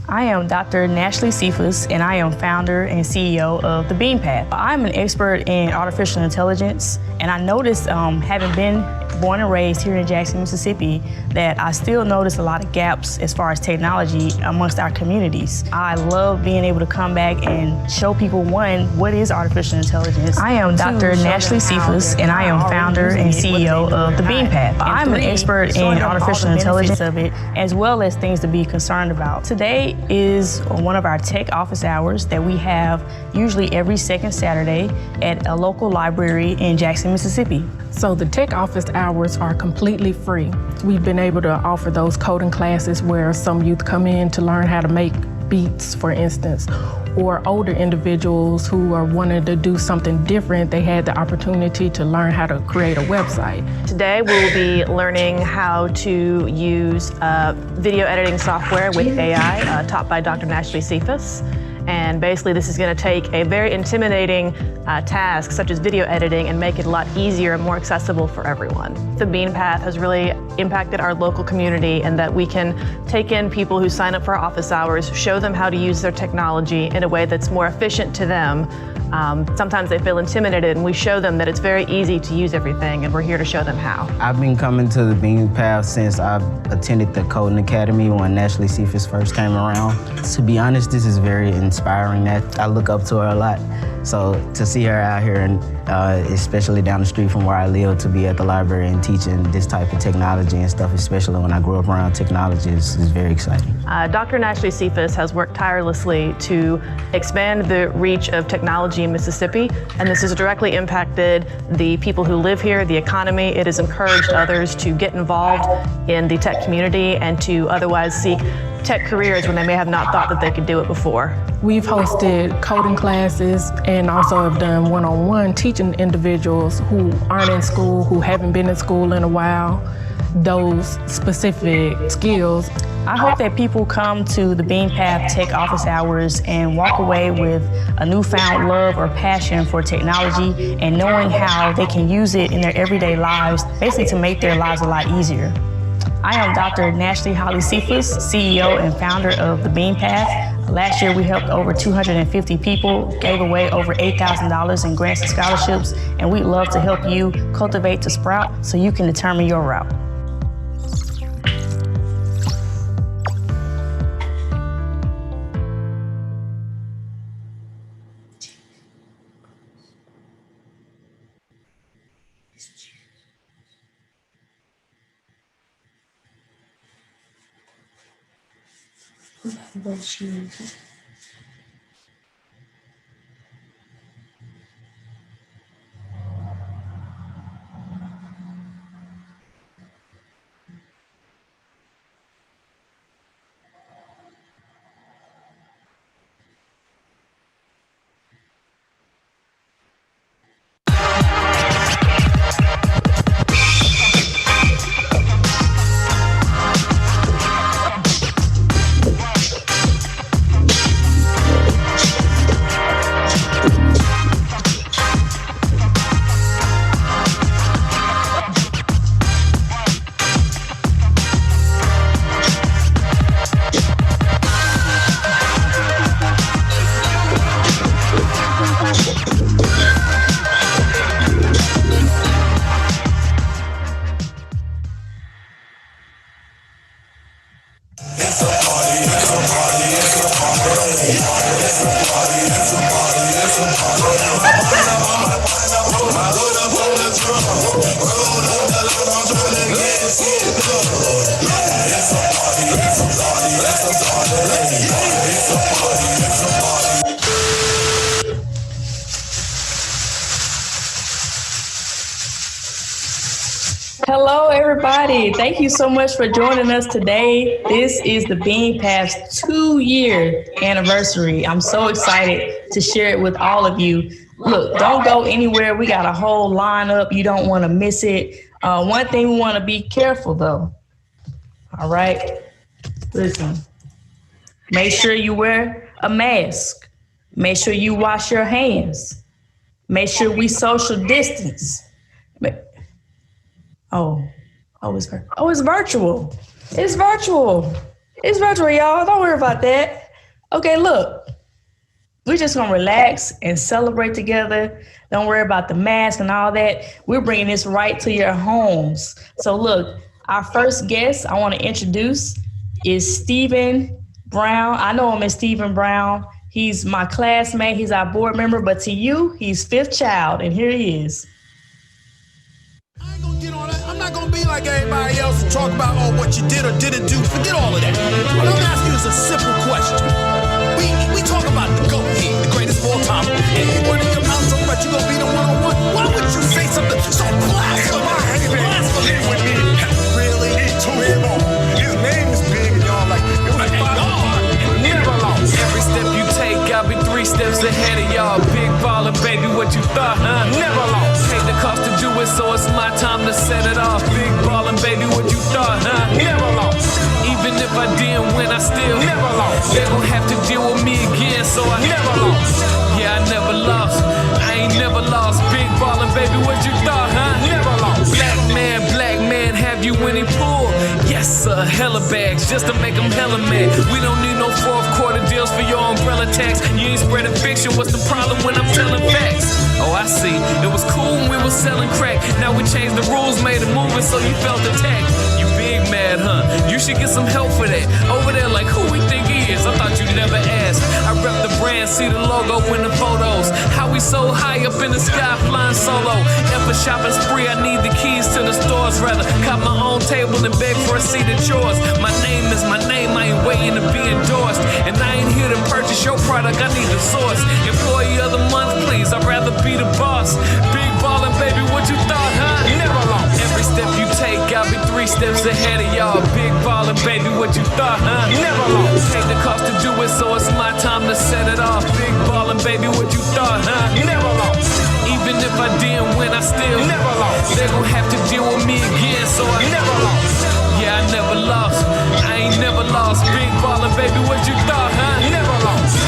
I am Dr. Nashley Cephas, and I am founder and CEO of The Bean Path. I'm an expert in artificial intelligence, and I noticed, having been born and raised here in Jackson, Mississippi, that I still notice a lot of gaps as far as technology amongst our communities. I love being able to come back and show people, one, what is artificial intelligence. I am Dr. Nashley Cephas, and I am founder and CEO of The Bean Path. I'm an expert in artificial intelligence of it, as well as things to be concerned about. Today is one of our tech office hours that we have usually every second Saturday at a local library in Jackson, Mississippi. So the tech office hours are completely free. We've been able to offer those coding classes where some youth come in to learn how to make beats, for instance, or older individuals who are wanting to do something different. They had the opportunity to learn how to create a website. Today we'll be learning how to use video editing software with AI taught by Dr. Nashley Cephas. And basically this is going to take a very intimidating task such as video editing and make it a lot easier and more accessible for everyone. The Bean Path has really impacted our local community in that we can take in people who sign up for our office hours, show them how to use their technology in a way that's more efficient to them. Sometimes they feel intimidated, and we show them that it's very easy to use everything, and we're here to show them how. I've been coming to the Bean Path since I've attended the Coding Academy when Nashley Cephas first came around. To be honest, this is very inspiring. I look up to her a lot. So to see her out here, and especially down the street from where I live, to be at the library and teaching this type of technology and stuff, especially when I grew up around technology, is very exciting. Dr. Nashley Cephas has worked tirelessly to expand the reach of technology in Mississippi, and this has directly impacted the people who live here, the economy. It has encouraged others to get involved in the tech community and to otherwise seek tech careers when they may have not thought that they could do it before. We've hosted coding classes and also have done one-on-one teaching individuals who aren't in school, who haven't been in school in a while, those specific skills. I hope that people come to the Bean Path Tech Office Hours and walk away with a newfound love or passion for technology and knowing how they can use it in their everyday lives, basically to make their lives a lot easier. I am Dr. Nashley Holly Cephas, CEO and founder of the Bean Path. Last year we helped over 250 people, gave away over $8,000 in grants and scholarships, and we'd love to help you cultivate to sprout so you can determine your route. Hello, everybody. Thank you so much for joining us today. This is the Bean Path's 2-year anniversary. I'm so excited to share it with all of you. Look, don't go anywhere. We got a whole lineup. You don't want to miss it. One thing we want to be careful, though. All right? Listen, make sure you wear a mask. Make sure you wash your hands. Make sure we social distance. Oh, it's virtual. It's virtual. It's virtual, y'all. Don't worry about that. Okay, look. We're just gonna relax and celebrate together. Don't worry about the mask and all that. We're bringing this right to your homes. So look, our first guest I want to introduce is Stephen Brown. I know him as Stephen Brown. He's my classmate. He's our board member, but to you, he's fifth child, and here he is. I ain't gonna get on that. I'm not gonna be like everybody else and talk about what you did or didn't do. Forget all of that. What I'm asking you is a simple question. We talk about the GOAT here, the greatest of all time. And you run in your mouth talking about you gonna be the one-on-one. Why would you say something so blasphemous? With me, really, he too small. His name is big, and y'all like, it was never lost. Every step you take, I'll be 3 steps ahead of y'all. Big baller, baby, what you thought, huh? Never lost. Take the cost to do it, so it's my time to set it off. Big ballin', baby, what you thought, huh? Never lost. Even if I didn't win, I still Never lost. They gon' have to deal with me again, so I Never lost. Yeah, I never lost. I ain't never lost. Big ballin', baby, what you thought, huh? Never lost. Black man, have you any pull? Yes, sir, hella bags, just to make them hella mad. We don't need no fourth quarter deals for your umbrella tax. You ain't spreading fiction, what's the problem when I'm telling facts? Oh, I see, it was cool when we was selling crack. Now we changed the rules, made a movement, so you felt attacked. You big mad, huh? You should get some help for that. Over there, like, who we think he is? I thought you'd never ask. I rep the brand, see the logo in the photos. How we so high up in the sky, flying solo. And for shopping spree, I need the keys to the stores, rather. Cop my own table and beg for a seat at yours. My name is my name, I ain't waiting to be endorsed. And I ain't here to purchase your product, I need the source. Employee of the month, please, I'd rather be the boss. Big ballin', baby, what you thought, huh? Never lost. Every step you take, I'll be 3 steps ahead of y'all. Big ballin', baby, what you thought, huh? Never lost. Take the cost to do it, so it's my time to set it off. Big ballin', baby, what you thought, huh? Never lost. Even if I didn't win, I still Never lost. They gon' have to deal with me again, so I Never lost. Yeah, I never lost. I ain't never lost. Big ballin', baby, what you thought, huh? Never lost.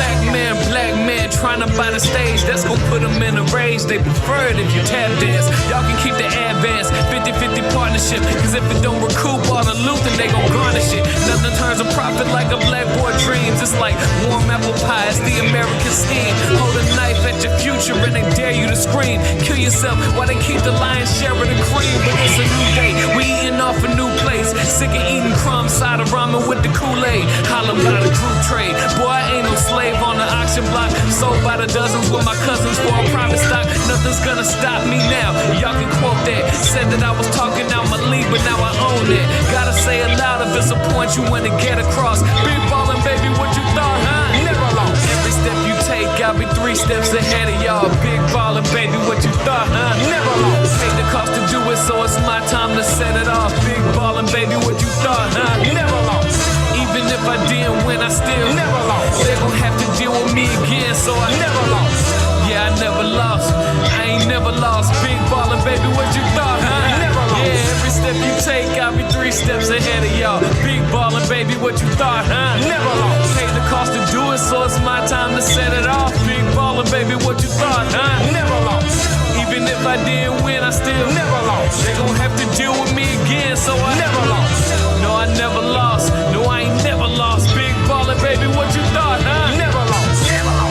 Black man, trying to buy the stage. That's gon' put them in a rage. They prefer it if you tap dance. Y'all can keep the advance, 50-50 partnership. Cause if it don't recoup all the loot, then they gon' garnish it. Nothing turns a profit like a black boy dreams. It's like warm apple pie, it's the American scheme. Hold a knife at your future and they dare you to scream. Kill yourself while they keep the lion's share of the cream. But it's a new day, we eating off a new place. Sick of eating crumbs, side of ramen with the Kool-Aid. Holla about the group trade. Boy, I ain't no slave on the auction block. Sold by the dozens with my cousins for a private stock. Nothing's gonna stop me now. Y'all can quote that. Said that I was talking out my league, but now I own it. Gotta say it loud if it's a point you wanna get across. Big ballin', baby, what you thought, huh? Never lost. Every step you take, I'll be 3 steps ahead of y'all. Big ballin', baby, what you thought, huh? Never lost. Take the cost to do it, so it's my time to set it off. Big ballin', baby, what you thought, huh? Never lost. Even if I didn't win, I still Never lost. They gon' have to deal with me again, so I Never lost. Yeah, I never lost. I ain't never lost. Big ballin', baby, what you thought, huh? Never lost. Yeah, every step you take, I'll be 3 steps ahead of y'all. Big ballin', baby, what you thought, huh? Never lost. Take the cost to do it, so it's my time to set it off. Big ballin', baby, what you thought, huh? Never lost. Even if I didn't win, I still Never lost. They gon' have to deal with me again, so I Never lost. No, I never lost. No, I ain't never lost. Big ballin', baby, what you thought, huh? Never lost. Never lost.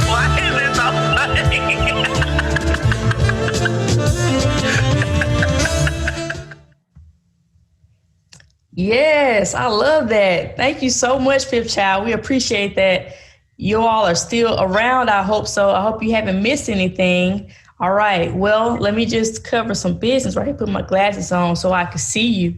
Why is it so funny? Yes, I love that. Thank you so much, fifth child. We appreciate that. You all are still around. I hope so. I hope you haven't missed anything. All right. Well, let me just cover some business right here. Put my glasses on so I can see you.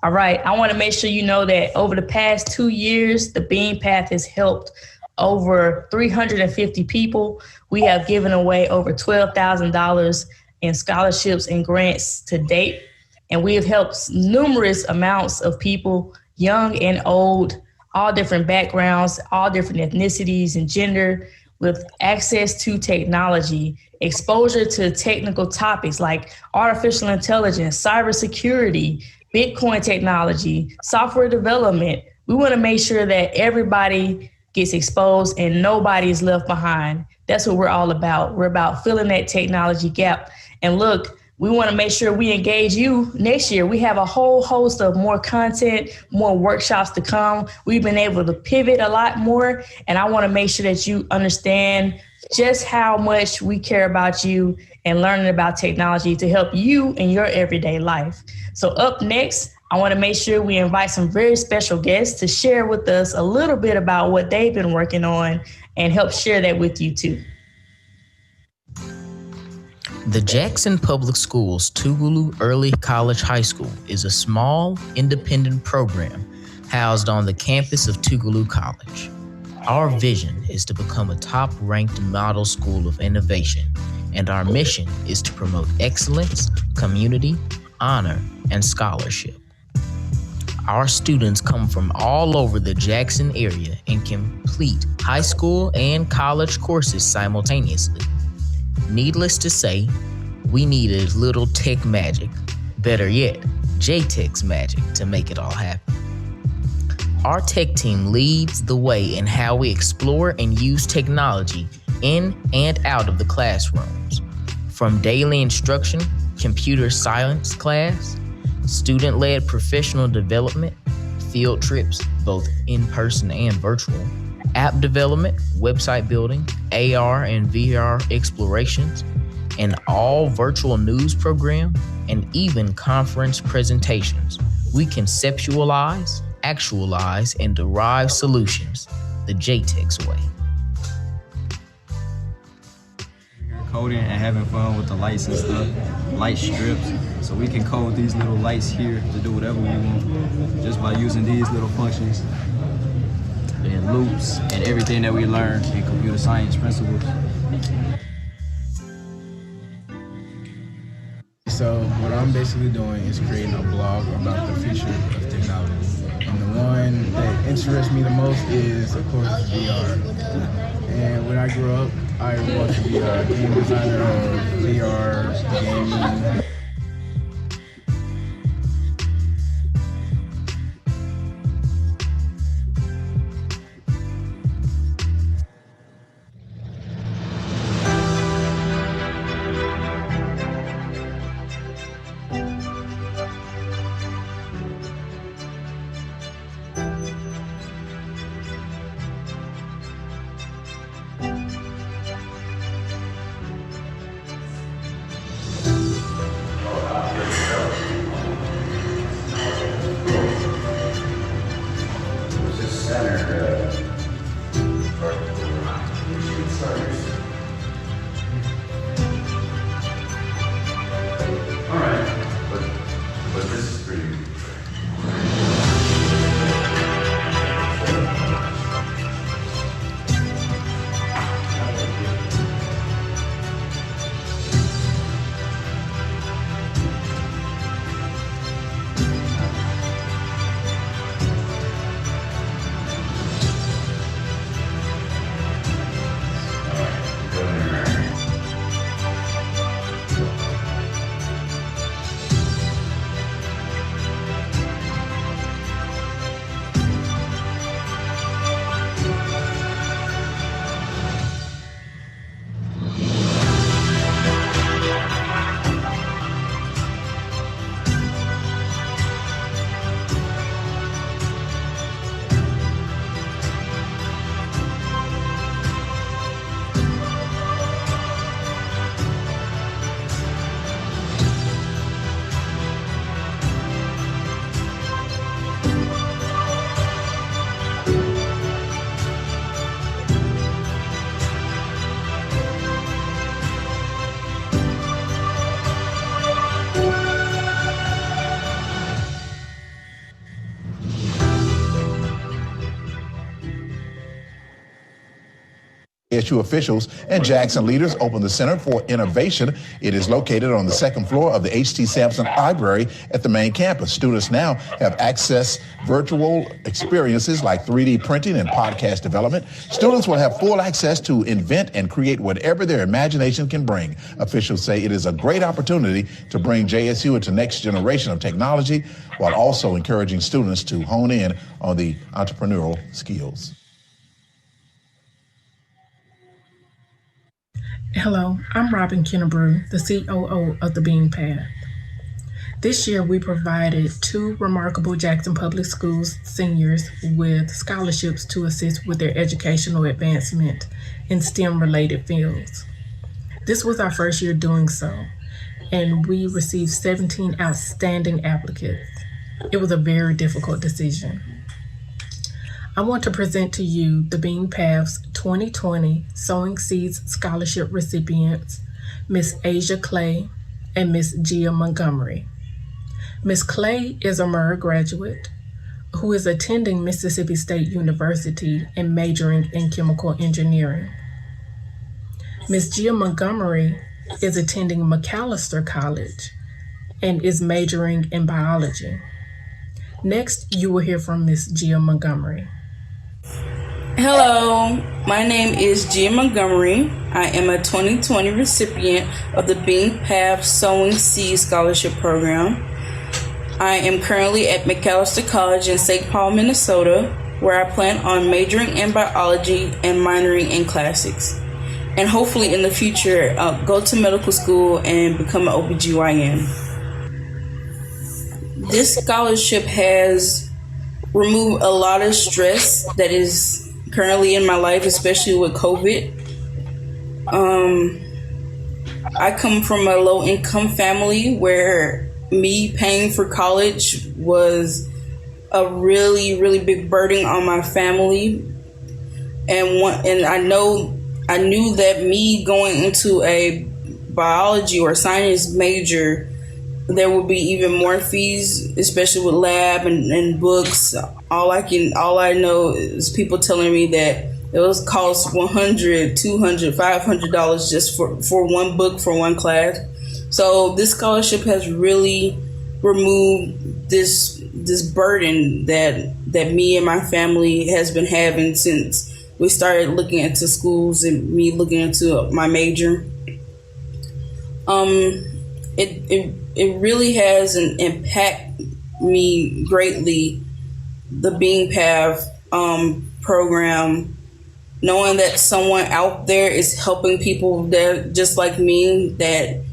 All right. I want to make sure you know that over the past 2 years, the Bean Path has helped over 350 people. We have given away over $12,000 in scholarships and grants to date. And we have helped numerous amounts of people, young and old, all different backgrounds, all different ethnicities and gender, with access to technology, exposure to technical topics like artificial intelligence, cybersecurity, Bitcoin technology, software development. We want to make sure that everybody gets exposed and nobody is left behind. That's what we're all about. We're about filling that technology gap. And look, We want to make sure we engage you next year. We have a whole host of more content, more workshops to come. We've been able to pivot a lot more, and I want to make sure that you understand just how much we care about you and learning about technology to help you in your everyday life. So up next, I want to make sure we invite some very special guests to share with us a little bit about what they've been working on and help share that with you too. The Jackson Public Schools Tougaloo Early College High School is a small, independent program housed on the campus of Tougaloo College. Our vision is to become a top-ranked model school of innovation, and our mission is to promote excellence, community, honor, and scholarship. Our students come from all over the Jackson area and complete high school and college courses simultaneously. Needless to say, we need a little tech magic, better yet, J-Tech's magic to make it all happen. Our tech team leads the way in how we explore and use technology in and out of the classrooms. From daily instruction, computer science class, student-led professional development, field trips, both in-person and virtual, app development, website building, AR and VR explorations, an all-virtual news program, and even conference presentations. We conceptualize, actualize, and derive solutions the J-Tech's way. Coding and having fun with the lights and stuff, light strips, so we can code these little lights here to do whatever we want just by using these little functions and loops and everything that we learn in computer science principles. So what I'm basically doing is creating a blog about the future of technology. And the one that interests me the most is, of course, VR. And when I grew up, I wanted to be a game designer of VR, gaming. ASU officials and Jackson leaders opened the Center for Innovation. It is located on the second floor of the H.T. Sampson Library at the main campus. Students now have access virtual experiences like 3D printing and podcast development. Students will have full access to invent and create whatever their imagination can bring. Officials say it is a great opportunity to bring JSU into the next generation of technology while also encouraging students to hone in on the entrepreneurial skills. Hello, I'm Robin Kennebrew, the COO of the Bean Path. This year, we provided 2 remarkable Jackson Public Schools seniors with scholarships to assist with their educational advancement in STEM-related fields. This was our first year doing so, and we received 17 outstanding applicants. It was a very difficult decision. I want to present to you the Bean Path's 2020 Sowing Seeds Scholarship recipients, Miss Asia Clay and Miss Gia Montgomery. Miss Clay is a Murrah graduate who is attending Mississippi State University and majoring in chemical engineering. Miss Gia Montgomery is attending McAllister College and is majoring in biology. Next, you will hear from Miss Gia Montgomery. Hello, my name is Gia Montgomery. I am a 2020 recipient of the Bean Path Sowing Seeds Scholarship Program. I am currently at McAllister College in St. Paul, Minnesota, where I plan on majoring in biology and minoring in classics. And hopefully in the future, go to medical school and become an OBGYN. This scholarship has removed a lot of stress that is currently in my life, especially with COVID. I come from a low-income family where me paying for college was a really, really big burden on my family. And I knew that me going into a biology or science major, there would be even more fees, especially with lab and books. All I know is people telling me that it was cost $100, $200, $500 just for one book for one class. So this scholarship has really removed this burden that me and my family has been having since we started looking into schools and me looking into my major. It really has impacted me greatly, the Bean Path program, knowing that someone out there is helping people that just like me, that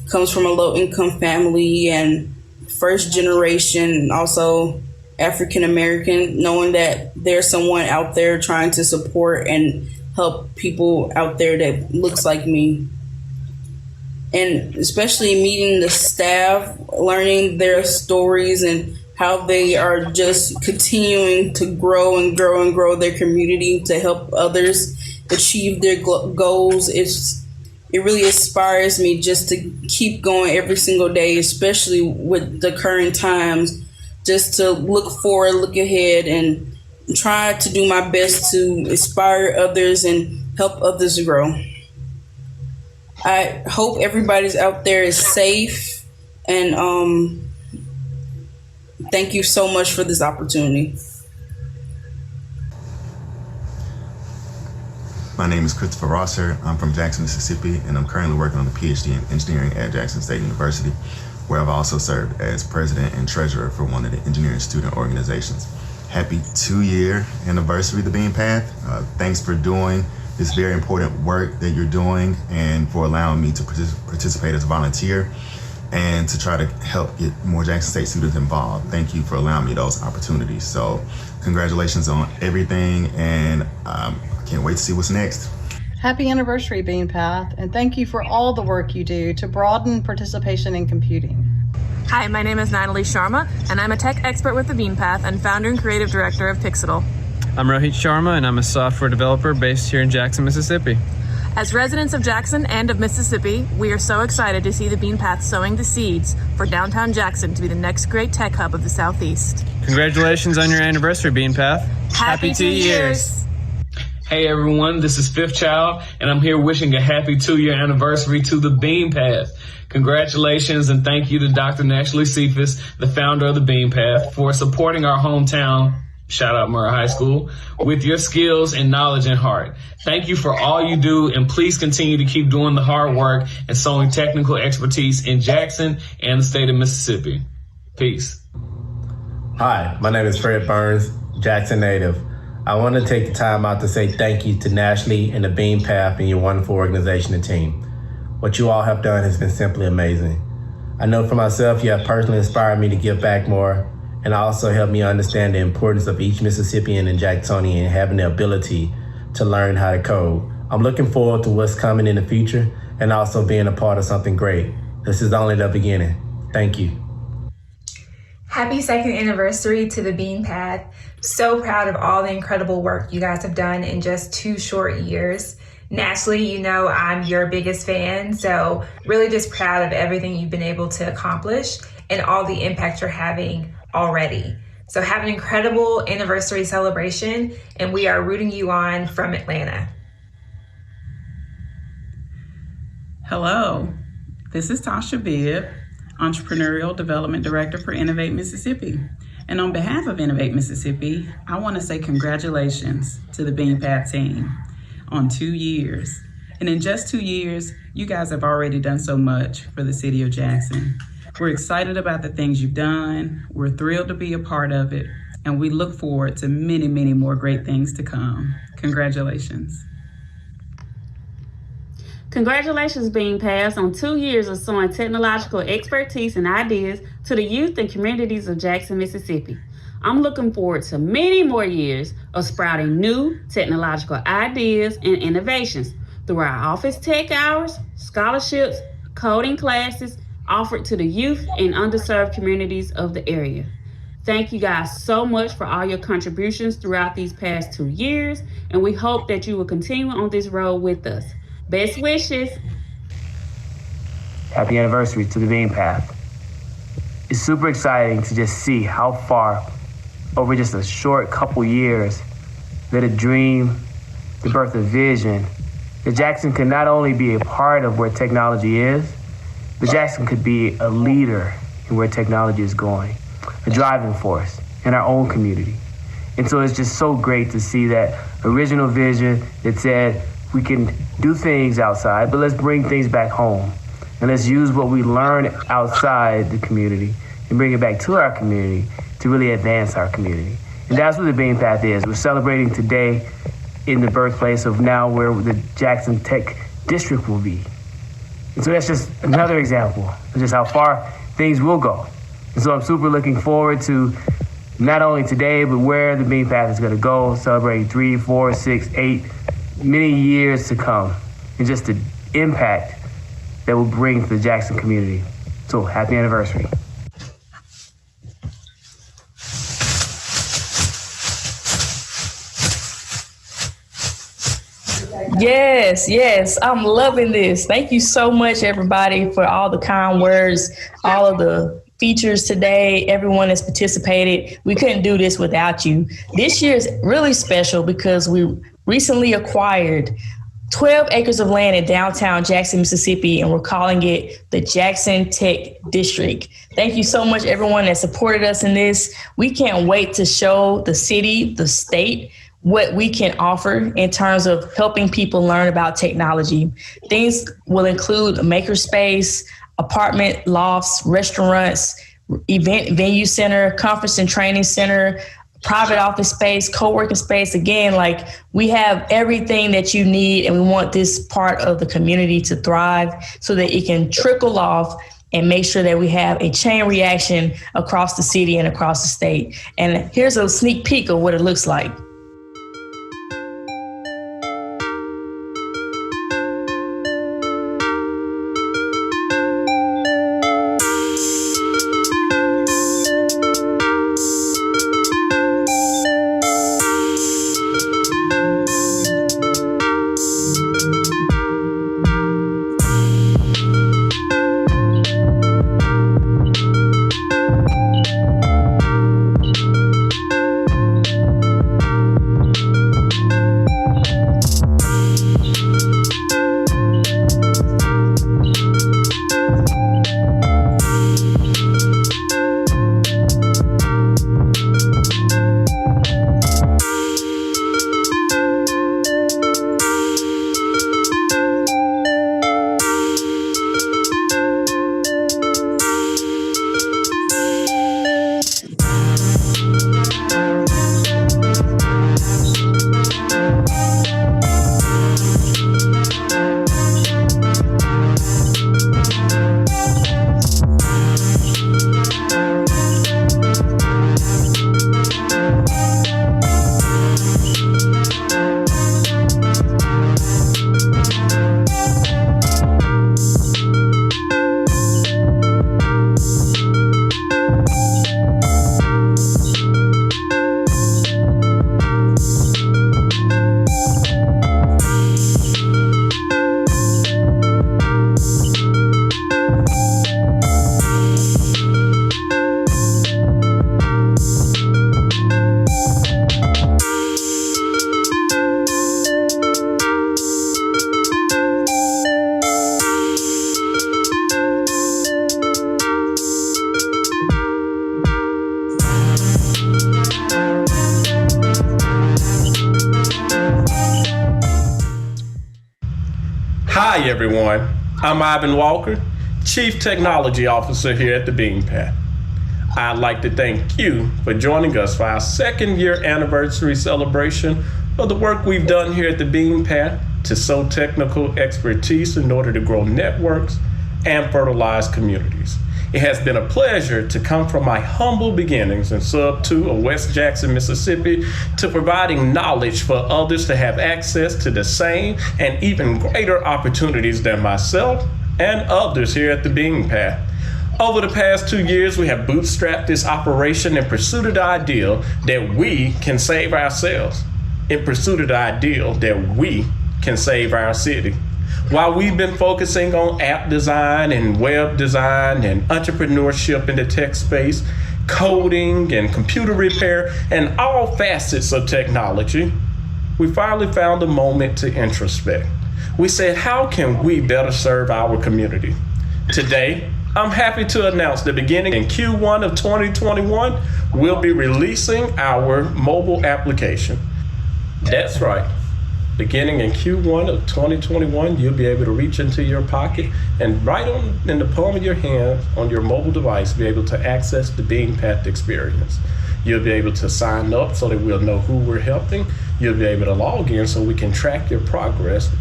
comes from a low-income family and first generation, also African American, knowing that there's someone out there trying to support and help people out there that looks like me. And especially meeting the staff, learning their stories and how they are just continuing to grow and grow and grow their community to help others achieve their goals. It really inspires me just to keep going every single day, especially with the current times, just to look forward, look ahead, and try to do my best to inspire others and help others grow. I hope everybody's out there is safe, and thank you so much for this opportunity. My name is Christopher Rosser. I'm from Jackson, Mississippi, and I'm currently working on a PhD in engineering at Jackson State University, where I've also served as president and treasurer for one of the engineering student organizations. Happy 2-year anniversary of the Bean Path. Thanks for doing this very important work that you're doing and for allowing me to participate as a volunteer and to try to help get more Jackson State students involved. Thank you for allowing me those opportunities. So congratulations on everything, and I can't wait to see what's next. Happy anniversary, Bean Path, and thank you for all the work you do to broaden participation in computing. Hi, my name is Natalie Sharma, and I'm a tech expert with the Bean Path and founder and creative director of Pixetal. I'm Rohit Sharma, and I'm a software developer based here in Jackson, Mississippi. As residents of Jackson and of Mississippi, we are so excited to see the Bean Path sowing the seeds for downtown Jackson to be the next great tech hub of the Southeast. Congratulations on your anniversary, Bean Path. Happy 2 years. Hey everyone, this is Fifth Child, and I'm here wishing a happy 2-year anniversary to the Bean Path. Congratulations and thank you to Dr. Nashley Cephas, the founder of the Bean Path, for supporting our hometown, shout out Murrah High School, with your skills and knowledge and heart. Thank you for all you do, and please continue to keep doing the hard work and sowing technical expertise in Jackson and the state of Mississippi. Peace. Hi, my name is Fred Burns, Jackson native. I want to take the time out to say thank you to Nashley and the Beam Path and your wonderful organization and team. What you all have done has been simply amazing. I know for myself, you have personally inspired me to give back more, and also helped me understand the importance of each Mississippian and Jacksonian having the ability to learn how to code. I'm looking forward to what's coming in the future and also being a part of something great. This is only the beginning. Thank you. Happy 2nd anniversary to the Beam Path. So proud of all the incredible work you guys have done in just 2 short years. Nashley, you know I'm your biggest fan, so really just proud of everything you've been able to accomplish and all the impact you're having already. So have an incredible anniversary celebration, and we are rooting you on from Atlanta. Hello, this is Tasha Bibb, Entrepreneurial Development Director for Innovate Mississippi. And on behalf of Innovate Mississippi, I want to say congratulations to the Beam Path team on 2 years. And in just 2 years, you guys have already done so much for the city of Jackson. We're excited about the things you've done. We're thrilled to be a part of it. And we look forward to many, many more great things to come. Congratulations. Congratulations, Beam Paths, on 2 years of sowing technological expertise and ideas to the youth and communities of Jackson, Mississippi. I'm looking forward to many more years of sprouting new technological ideas and innovations through our office tech hours, scholarships, coding classes offered to the youth and underserved communities of the area. Thank you guys so much for all your contributions throughout these past 2 years, and we hope that you will continue on this road with us. Best wishes. Happy anniversary to the Beam Path. It's super exciting to just see how far, over just a short couple years, that a dream, the birth of vision, that Jackson could not only be a part of where technology is, but Jackson could be a leader in where technology is going, a driving force in our own community. And so it's just so great to see that original vision that said, we can do things outside, but let's bring things back home. And let's use what we learn outside the community and bring it back to our community to really advance our community. And that's what the Beam Path is. We're celebrating today in the birthplace of now where the Jackson Tech District will be. And so that's just another example of just how far things will go. And so I'm super looking forward to not only today, but where the Beam Path is gonna go, celebrating 3, 4, 6, 8, many years to come, and just the impact that will bring to the Jackson community. So happy anniversary. Yes, I'm loving this. Thank you so much, everybody, for all the kind words, all of the features today, everyone that's participated. We couldn't do this without you. This year is really special because we recently acquired 12 acres of land in downtown Jackson, Mississippi, and we're calling it the Jackson Tech District. Thank you so much, everyone that supported us in this. We can't wait to show the city, the state, what we can offer in terms of helping people learn about technology. Things will include a makerspace, apartment lofts, restaurants, event venue center, conference and training center, private office space, co-working space. Again, like we have everything that you need, and we want this part of the community to thrive so that it can trickle off and make sure that we have a chain reaction across the city and across the state. And here's a sneak peek of what it looks like. Hi everyone, I'm Ivan Walker, Chief Technology Officer here at the Bean Path. I'd like to thank you for joining us for our second year anniversary celebration of the work we've done here at the Bean Path to sow technical expertise in order to grow networks and fertilize communities. It has been a pleasure to come from my humble beginnings in Sub 2 of West Jackson, Mississippi, to providing knowledge for others to have access to the same and even greater opportunities than myself and others here at the Bean Path. Over the past 2 years, we have bootstrapped this operation in pursuit of the ideal that we can save ourselves, in pursuit of the ideal that we can save our city. While we've been focusing on app design and web design and entrepreneurship in the tech space, coding and computer repair, and all facets of technology, we finally found a moment to introspect. We said, how can we better serve our community? Today, I'm happy to announce that beginning in Q1 of 2021, we'll be releasing our mobile application. That's right. Beginning in Q1 of 2021, you'll be able to reach into your pocket and right in the palm of your hand on your mobile device, be able to access the Bean Path experience. You'll be able to sign up so that we'll know who we're helping. You'll be able to log in so we can track your progress.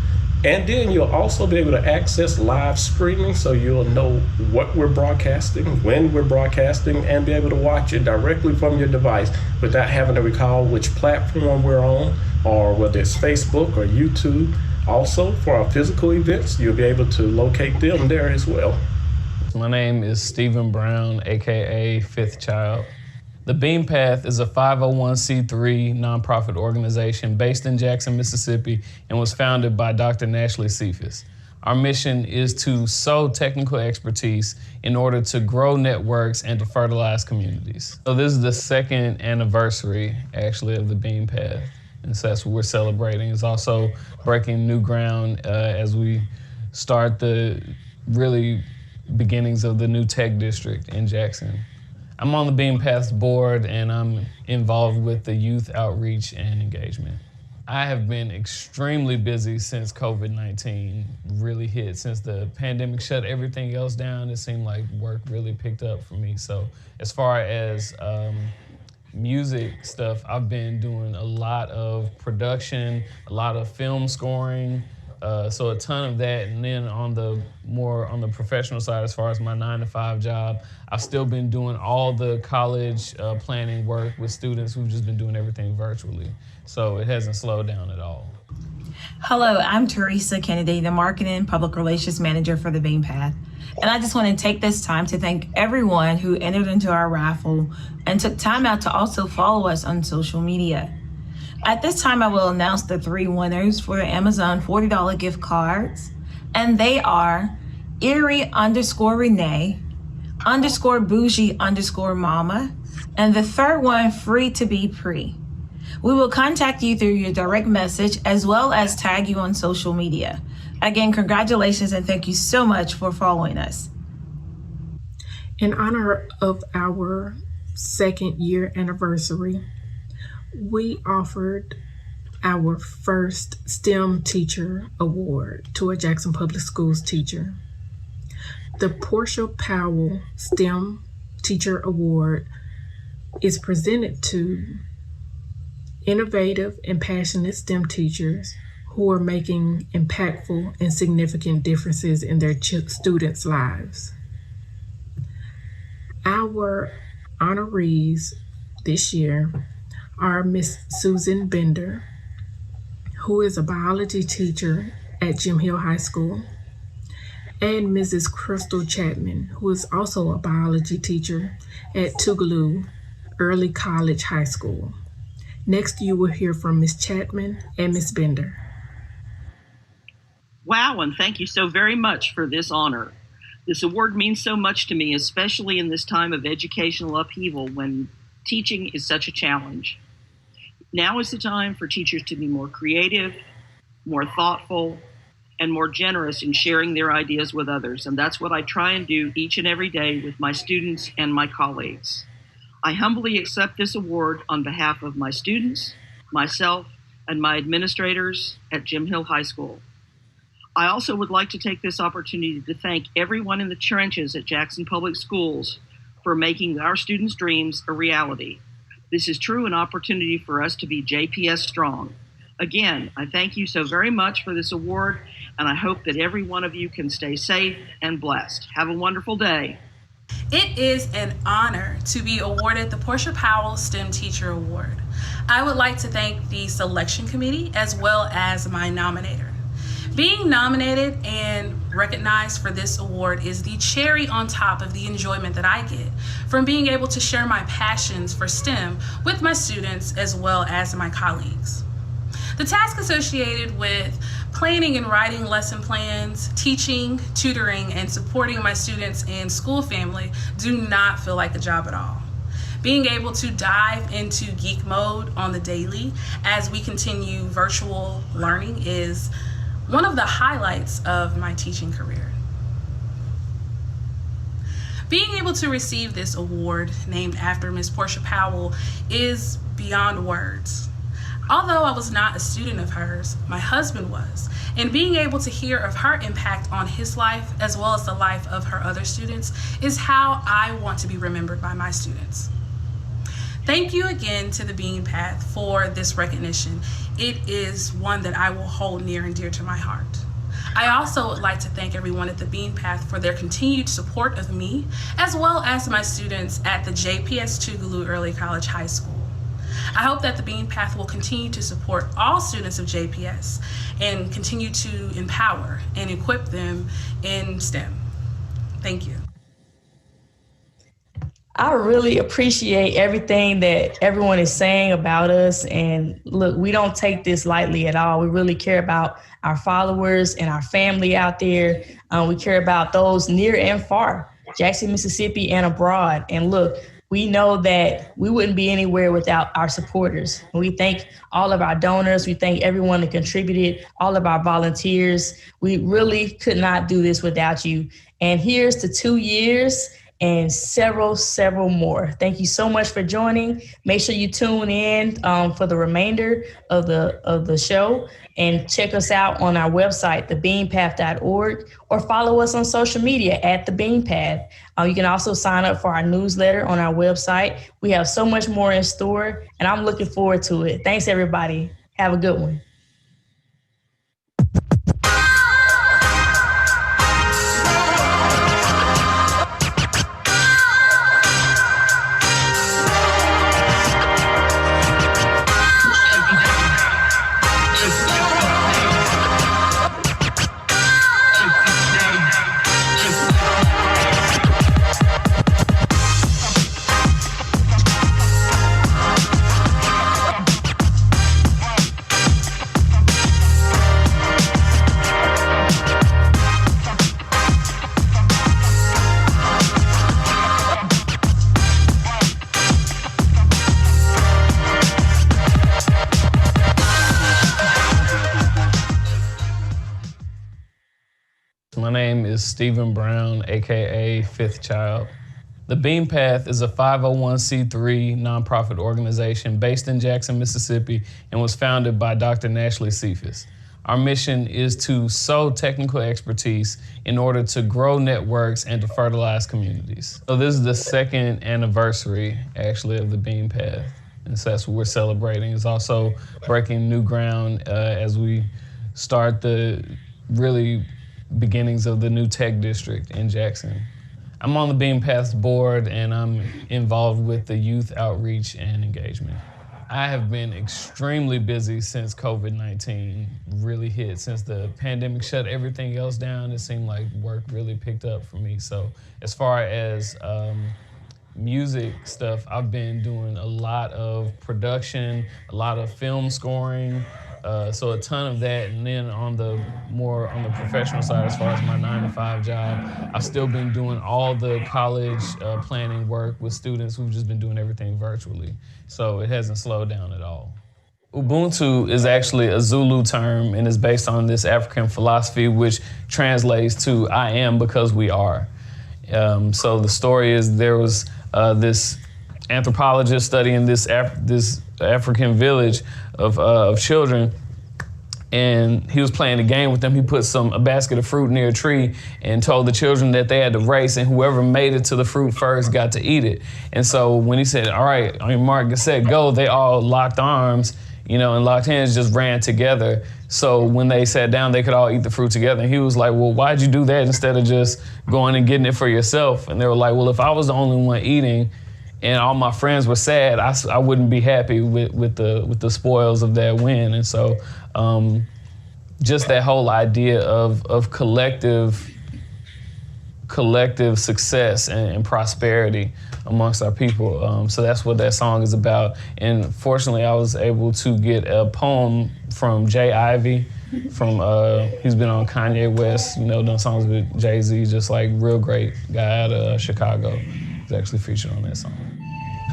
And then you'll also be able to access live streaming so you'll know what we're broadcasting, when we're broadcasting, and be able to watch it directly from your device without having to recall which platform we're on, or whether it's Facebook or YouTube. Also, for our physical events, you'll be able to locate them there as well. My name is Stephen Brown, AKA Fifth Child. The Bean Path is a 501c3 nonprofit organization based in Jackson, Mississippi, and was founded by Dr. Nashley Cephas. Our mission is to sow technical expertise in order to grow networks and to fertilize communities. So this is the second anniversary, actually, of the Bean Path. And so that's what we're celebrating. It's also breaking new ground as we start the really beginnings of the new tech district in Jackson. I'm on the Bean Path's board and I'm involved with the youth outreach and engagement. I have been extremely busy since COVID-19 really hit. Since the pandemic shut everything else down, it seemed like work really picked up for me. So as far as music stuff, I've been doing a lot of production, a lot of film scoring, so a ton of that. And then on the professional side, as far as my 9-to-5 job, I've still been doing all the college planning work with students. We've just been doing everything virtually. So it hasn't slowed down at all. Hello, I'm Teresa Kennedy, the Marketing and Public Relations Manager for the Bean Path. And I just want to take this time to thank everyone who entered into our raffle and took time out to also follow us on social media. At this time, I will announce the 3 winners for the Amazon $40 gift cards. And they are Erie_Renee, _Bougie_Mama, and the third one, Free to Be Pre. We will contact you through your direct message as well as tag you on social media. Again, congratulations and thank you so much for following us. In honor of our second year anniversary, we offered our first STEM Teacher Award to a Jackson Public Schools teacher. The Portia Powell STEM Teacher Award is presented to innovative and passionate STEM teachers who are making impactful and significant differences in their students' lives. Our honorees this year are Miss Susan Bender, who is a biology teacher at Jim Hill High School, and Mrs. Crystal Chapman, who is also a biology teacher at Tougaloo Early College High School. Next, you will hear from Ms. Chapman and Ms. Bender. Wow, and thank you so very much for this honor. This award means so much to me, especially in this time of educational upheaval when teaching is such a challenge. Now is the time for teachers to be more creative, more thoughtful, and more generous in sharing their ideas with others. And that's what I try and do each and every day with my students and my colleagues. I humbly accept this award on behalf of my students, myself, and my administrators at Jim Hill High School. I also would like to take this opportunity to thank everyone in the trenches at Jackson Public Schools for making our students' dreams a reality. This is truly an opportunity for us to be JPS strong. Again, I thank you so very much for this award, and I hope that every one of you can stay safe and blessed. Have a wonderful day. It is an honor to be awarded the Portia Powell STEM Teacher Award. I would like to thank the selection committee as well as my nominator. Being nominated and recognized for this award is the cherry on top of the enjoyment that I get from being able to share my passions for STEM with my students as well as my colleagues. The task associated with planning and writing lesson plans, teaching, tutoring, and supporting my students and school family do not feel like a job at all. Being able to dive into geek mode on the daily as we continue virtual learning is one of the highlights of my teaching career. Being able to receive this award named after Ms. Portia Powell is beyond words. Although I was not a student of hers, my husband was, and being able to hear of her impact on his life as well as the life of her other students is how I want to be remembered by my students. Thank you again to the Bean Path for this recognition. It is one that I will hold near and dear to my heart. I also would like to thank everyone at the Bean Path for their continued support of me, as well as my students at the JPS Tougaloo Early College High School. I hope that the Bean Path will continue to support all students of JPS and continue to empower and equip them in STEM. Thank you. I really appreciate everything that everyone is saying about us. And look, we don't take this lightly at all. We really care about our followers and our family out there. We care about those near and far, Jackson, Mississippi, and abroad. And look, we know that we wouldn't be anywhere without our supporters. We thank all of our donors. We thank everyone that contributed, all of our volunteers. We really could not do this without you. And here's to 2 years and several more. Thank you so much for joining. Make sure you tune in for the remainder of the show, and check us out on our website, thebeanpath.org, or follow us on social media at The Bean Path. You can also sign up for our newsletter on our website. We have so much more in store, and I'm looking forward to it. Thanks, everybody. Have a good one. My name is Stephen Brown, AKA Fifth Child. The Bean Path is a 501c3 nonprofit organization based in Jackson, Mississippi, and was founded by Dr. Nashley Cephas. Our mission is to sow technical expertise in order to grow networks and to fertilize communities. So this is the second anniversary, actually, of the Bean Path. And so that's what we're celebrating. It's also breaking new ground as we start the really beginnings of the new tech district in Jackson. I'm on the Bean Path's board, and I'm involved with the youth outreach and engagement. I have been extremely busy since COVID-19 really hit. Since the pandemic shut everything else down, it seemed like work really picked up for me. So as far as music stuff, I've been doing a lot of production, a lot of film scoring, so a ton of that. And then on the professional side, as far as my 9-to-5 job, I've still been doing all the college planning work with students who've just been doing everything virtually. So it hasn't slowed down at all. Ubuntu is actually a Zulu term and is based on this African philosophy, which translates to I am because we are. So the story is there was this anthropologist studying this African village of children, and he was playing a game with them. He put a basket of fruit near a tree and told the children that they had to race, and whoever made it to the fruit first got to eat it. And so when he said, all right, on your mark, get set, go, they all locked arms, and locked hands, just ran together. So when they sat down, they could all eat the fruit together. And he was like, well, why'd you do that instead of just going and getting it for yourself? And they were like, well, if I was the only one eating and all my friends were sad, I wouldn't be happy with the spoils of that win. And so just that whole idea of collective success and prosperity amongst our people. So that's what that song is about. And fortunately, I was able to get a poem from Jay Ivey. He's been on Kanye West, done songs with Jay-Z, just like real great guy out of Chicago. He's actually featured on that song.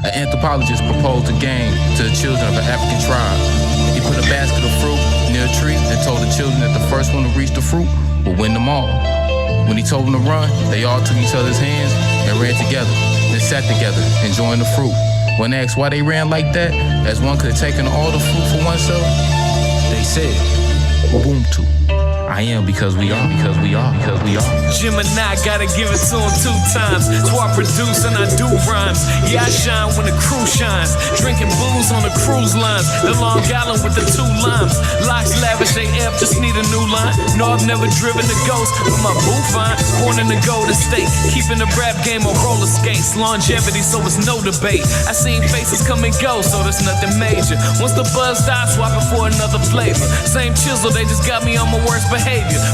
An anthropologist proposed a game to the children of an African tribe. He put a basket of fruit near a tree and told the children that the first one to reach the fruit would win them all. When he told them to run, they all took each other's hands and ran together, then sat together, enjoying the fruit. When asked why they ran like that, as one could have taken all the fruit for oneself, they said, Ubuntu. I am because we are, because we are, because we are. Gemini, gotta give it to him 2 times. So I produce and I do rhymes. Yeah, I shine when the crew shines. Drinking booze on the cruise lines. The Long Island with the 2 limes. Locks lavish AF, just need a new line. No, I've never driven a ghost, but my boo fine. Born in the Golden State. Keeping the rap game on roller skates. Longevity, so it's no debate. I seen faces come and go, so there's nothing major. Once the buzz dies, swapping for another flavor. Same chisel, they just got me on my worst behavior.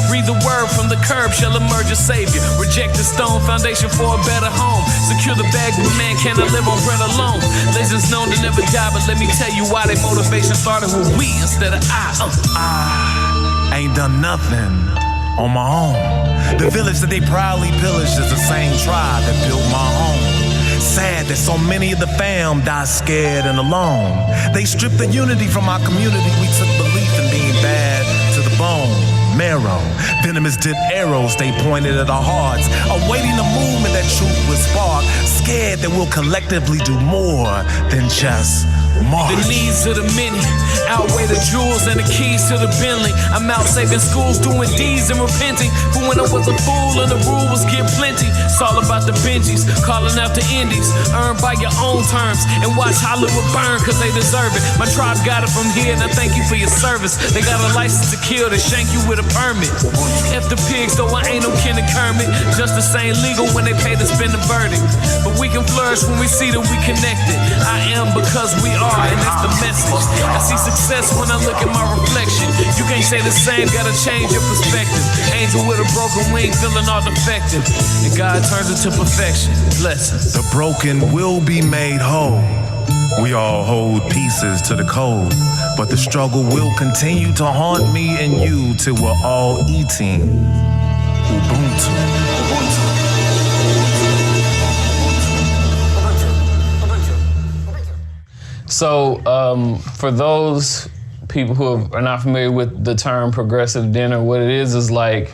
Read the word from the curb, shall emerge a savior. Reject the stone foundation for a better home. Secure the bag, but man cannot live on bread alone. Legends known to never die, but let me tell you why their motivation started with we instead of I ain't done nothing on my own. The village that they proudly pillaged is the same tribe that built my home. Sad that so many of the fam die scared and alone. They stripped the unity from our community. We took belief in being bad to the bone. Marrow, venomous dip arrows they pointed at our hearts, awaiting the movement that truth would spark. Scared that we'll collectively do more than just march. The needs of the many outweigh the jewels and the keys to the Bentley. I'm out saving schools, doing deeds and repenting. But when I was a fool and the rule was get plenty, it's all about the Benjis, calling out the indies. Earned by your own terms and watch Hollywood burn cause they deserve it. My tribe got it from here and I thank you for your service. They got a license to kill, they shank you with a permit. F the pigs, though I ain't no kin of Kermit. Justice ain't legal when they pay to spend the verdict. But we can flourish when we see that we connected. I am because we are, and that's the message. I see success when I look at my reflection. You can't say the same, gotta change your perspective. Angel with a broken wing, feeling all defective. And God turns it to perfection. Blessings. The broken will be made whole. We all hold pieces to the code, but the struggle will continue to haunt me and you till we're all eating Ubuntu. So for those people who are not familiar with the term progressive dinner, what it is like,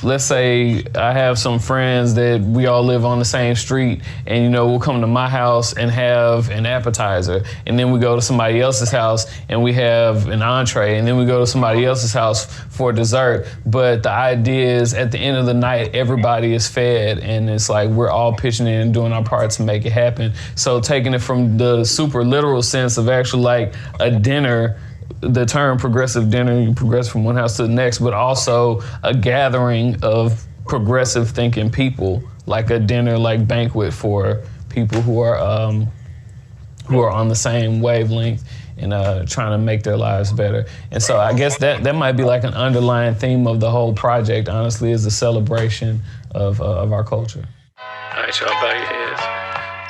let's say I have some friends that we all live on the same street and, we'll come to my house and have an appetizer. And then we go to somebody else's house and we have an entree. And then we go to somebody else's house for dessert. But the idea is at the end of the night, everybody is fed. And it's like we're all pitching in and doing our part to make it happen. So taking it from the super literal sense of actually like a dinner, the term progressive dinner, you progress from one house to the next, but also a gathering of progressive thinking people, like a dinner, like banquet for people who are on the same wavelength and trying to make their lives better. And so I guess that might be like an underlying theme of the whole project, honestly, is a celebration of our culture. All right, y'all, bow your heads.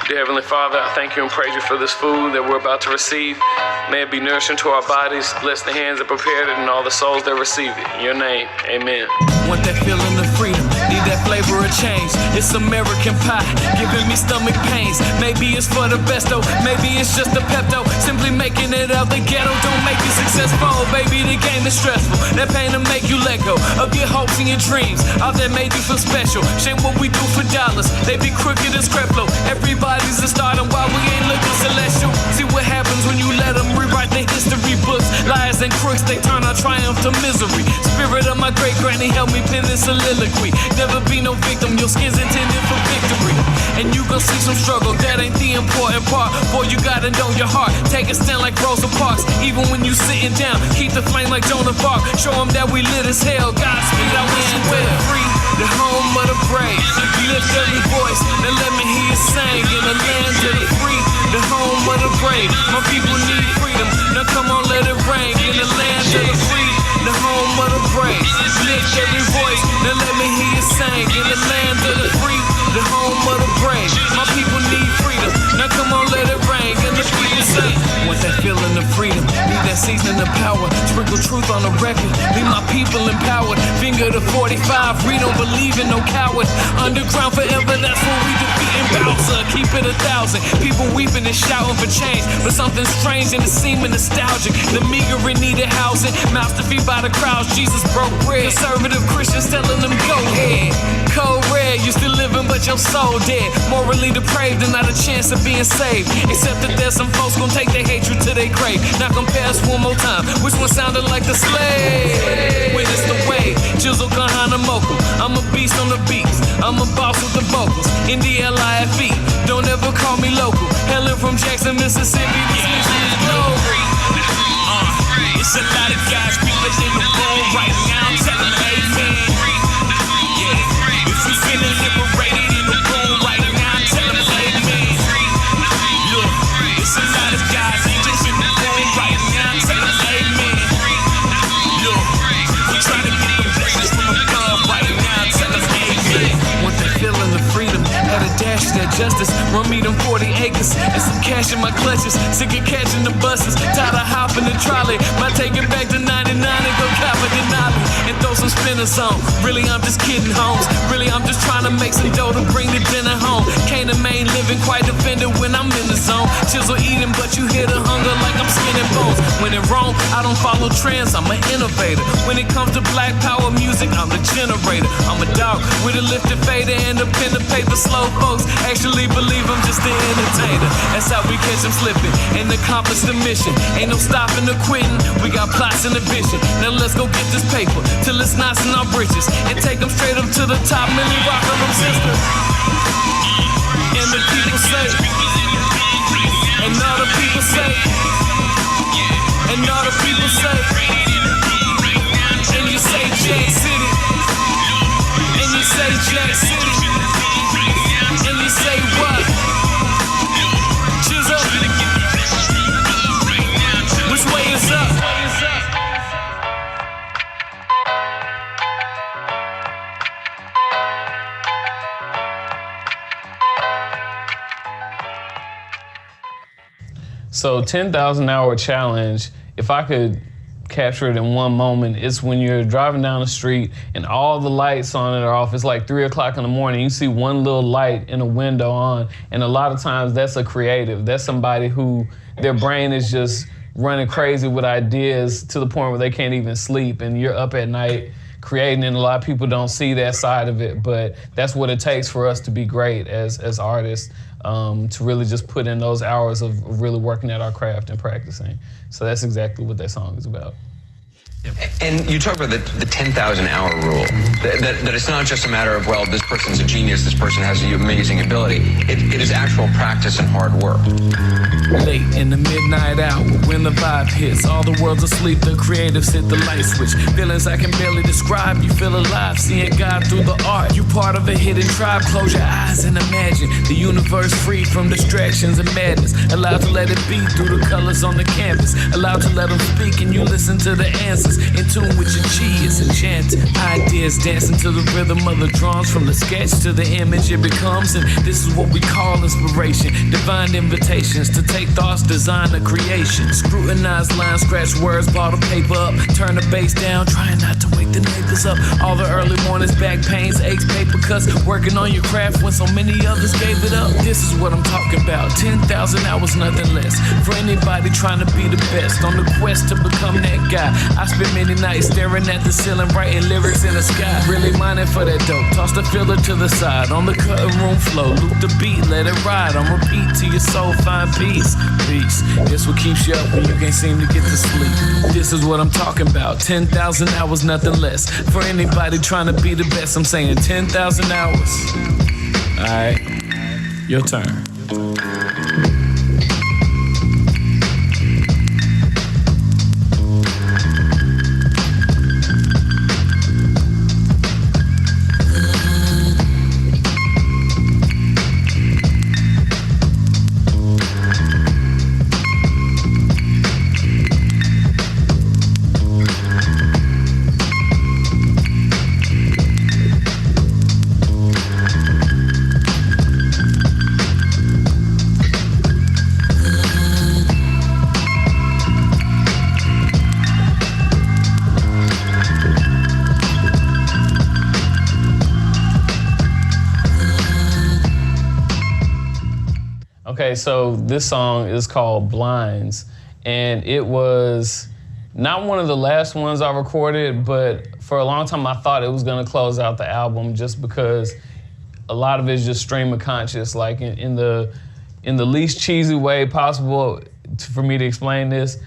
Dear Heavenly Father, I thank you and praise you for this food that we're about to receive. May it be nourishing to our bodies. Bless the hands that prepared it and all the souls that receive it. In your name, amen. Want that feeling of freedom, need that flavor of change. It's American pie, giving me stomach pains. Maybe it's for the best though, maybe it's just a Pepto. Simply making it out the ghetto don't make you successful. Baby, the game is stressful. That pain to make you let go of your hopes and your dreams. All that made you feel special. Shame what we do for dollars. They be crooked as Creflo. Everybody's a star and why we ain't looking celestial. See what happens when you let them rewrite the history. history books. Lies and crooks, they turn our triumph to misery. Spirit of my great granny help me pen this soliloquy. Never be no victim, your skin's intended for victory. And you gon' see some struggle, that ain't the important part. Boy, you gotta know your heart. Take a stand like Rosa Parks. Even when you sitting down, keep the flame like Joan of Arc. Show them that we lit as hell. Godspeed, I wish you well. Free, the home of the brave. Lift every voice, now let me hear you sing. In the land of the free, the home of the brave. My people need freedom, now come on, let it rain. In the land of the free, the home of the brave. Lift every voice, now let me hear you sing. In the land of the free, the home of the brave. My people need freedom, now come on, let it rain. And the people say, want that feeling of freedom, need that seasoning of power. Sprinkle truth on the record, leave my people empowered. Finger to 45, we don't believe in no coward. Underground forever, that's what we defeating Bowser. Keep it 1,000, people weeping and shouting for change. But something strange and it seeming nostalgic. The meager and needed housing, mouths to feed by the crowds. Jesus broke bread, conservative Christians telling them go ahead. Cold red, you still living but your soul dead. Morally depraved and not a chance of being saved. Except that there's some folks gon' take their hatred to their grave. Now compare us one more time, which one sounded like the slave? When it's the way, Jizzle Kahana Moku. I'm a beast on the beats, I'm a boss with the vocals. In the LIFE, don't ever call me local. Hailing from Jackson, Mississippi, this mission is global. It's a lot of guys, people in the room right now, tell them amen. Yeah, if we feeling liberated in the room right now, tell them amen. Look, it's a lot of guys, angels in the room right now, tell them amen. Look, we trying to get the blessings from above right now, tell them amen. Want that feeling of freedom, had a dash of that justice. Run me them 40 acres and some cash in my clutches. Sick of catching the buses, tired of hopping the trolley. Might take it back to 99 and go cop a Denali and throw some spinners on. Really, I'm just kidding, homes. Really, I'm just trying to make some dough to bring the dinner home. Can't a main living quite offended when I'm in the zone. Chisel eating, but you hear the hunger like I'm skinning bones. When in Rome, I don't follow trends, I'm an innovator. When it comes to black power music, I'm the generator. I'm a dog with a lifted fader and a pen to paper. Slow folks actually believe I'm just the entertainer. That's how we catch them slipping and accomplish the mission. Ain't no stopping or quitting, we got plots and a vision. Now let's go get this paper till it's knots in our britches and take them straight up to the top. Millie Rocker them sisters. And the people say, and all the people say, and all the people say, and you say Jack City, and you say Jack City, and you say what? Chisel, which way is up? So 10,000 hour challenge, if I could capture it in one moment, it's when you're driving down the street and all the lights on it are off. It's like 3 o'clock in the morning. You see one little light in a window on. And a lot of times that's a creative. That's somebody who their brain is just running crazy with ideas to the point where they can't even sleep. And you're up at night creating, and a lot of people don't see that side of it. But that's what it takes for us to be great as artists. To really just put in those hours of really working at our craft and practicing. So that's exactly what that song is about. And you talk about the 10,000 hour rule, that it's not just a matter of, well, this person's a genius, this person has an amazing ability. It is actual practice and hard work. Late in the midnight hour, when the vibe hits, all the world's asleep, the creatives hit the light switch. Feelings I can barely describe, you feel alive, seeing God through the art. You part of a hidden tribe, close your eyes and imagine the universe free from distractions and madness. Allowed to let it be through the colors on the canvas. Allowed to let them speak and you listen to the answers. In tune with your chi, it's enchanted. Ideas dancing to the rhythm of the drums, from the sketch to the image it becomes. And this is what we call inspiration. Divine invitations to take thoughts, design a creation. Scrutinize lines, scratch words, bottle paper up, turn the bass down, trying not to wake the neighbors shoulders up. All the early mornings, back pains, aches, paper cuts. Working on your craft when so many others gave it up. This is what I'm talking about. 10,000 hours, nothing less. For anybody trying to be the best, on the quest to become that guy. I spent many nights staring at the ceiling, writing lyrics in the sky. Really mining for that dope. Toss the filler to the side. On the cutting room floor, loop the beat, let it ride. On repeat till your soul find peace. Peace. This what keeps you up when you can't seem to get to sleep. This is what I'm talking about. 10,000 hours, nothing less. For anybody trying to be the best, I'm saying 10,000 hours. Alright, your turn. Okay, so this song is called Blinds, and it was not one of the last ones I recorded, but for a long time I thought it was gonna close out the album just because a lot of it is just stream of conscious, like in the least cheesy way possible for me to explain this.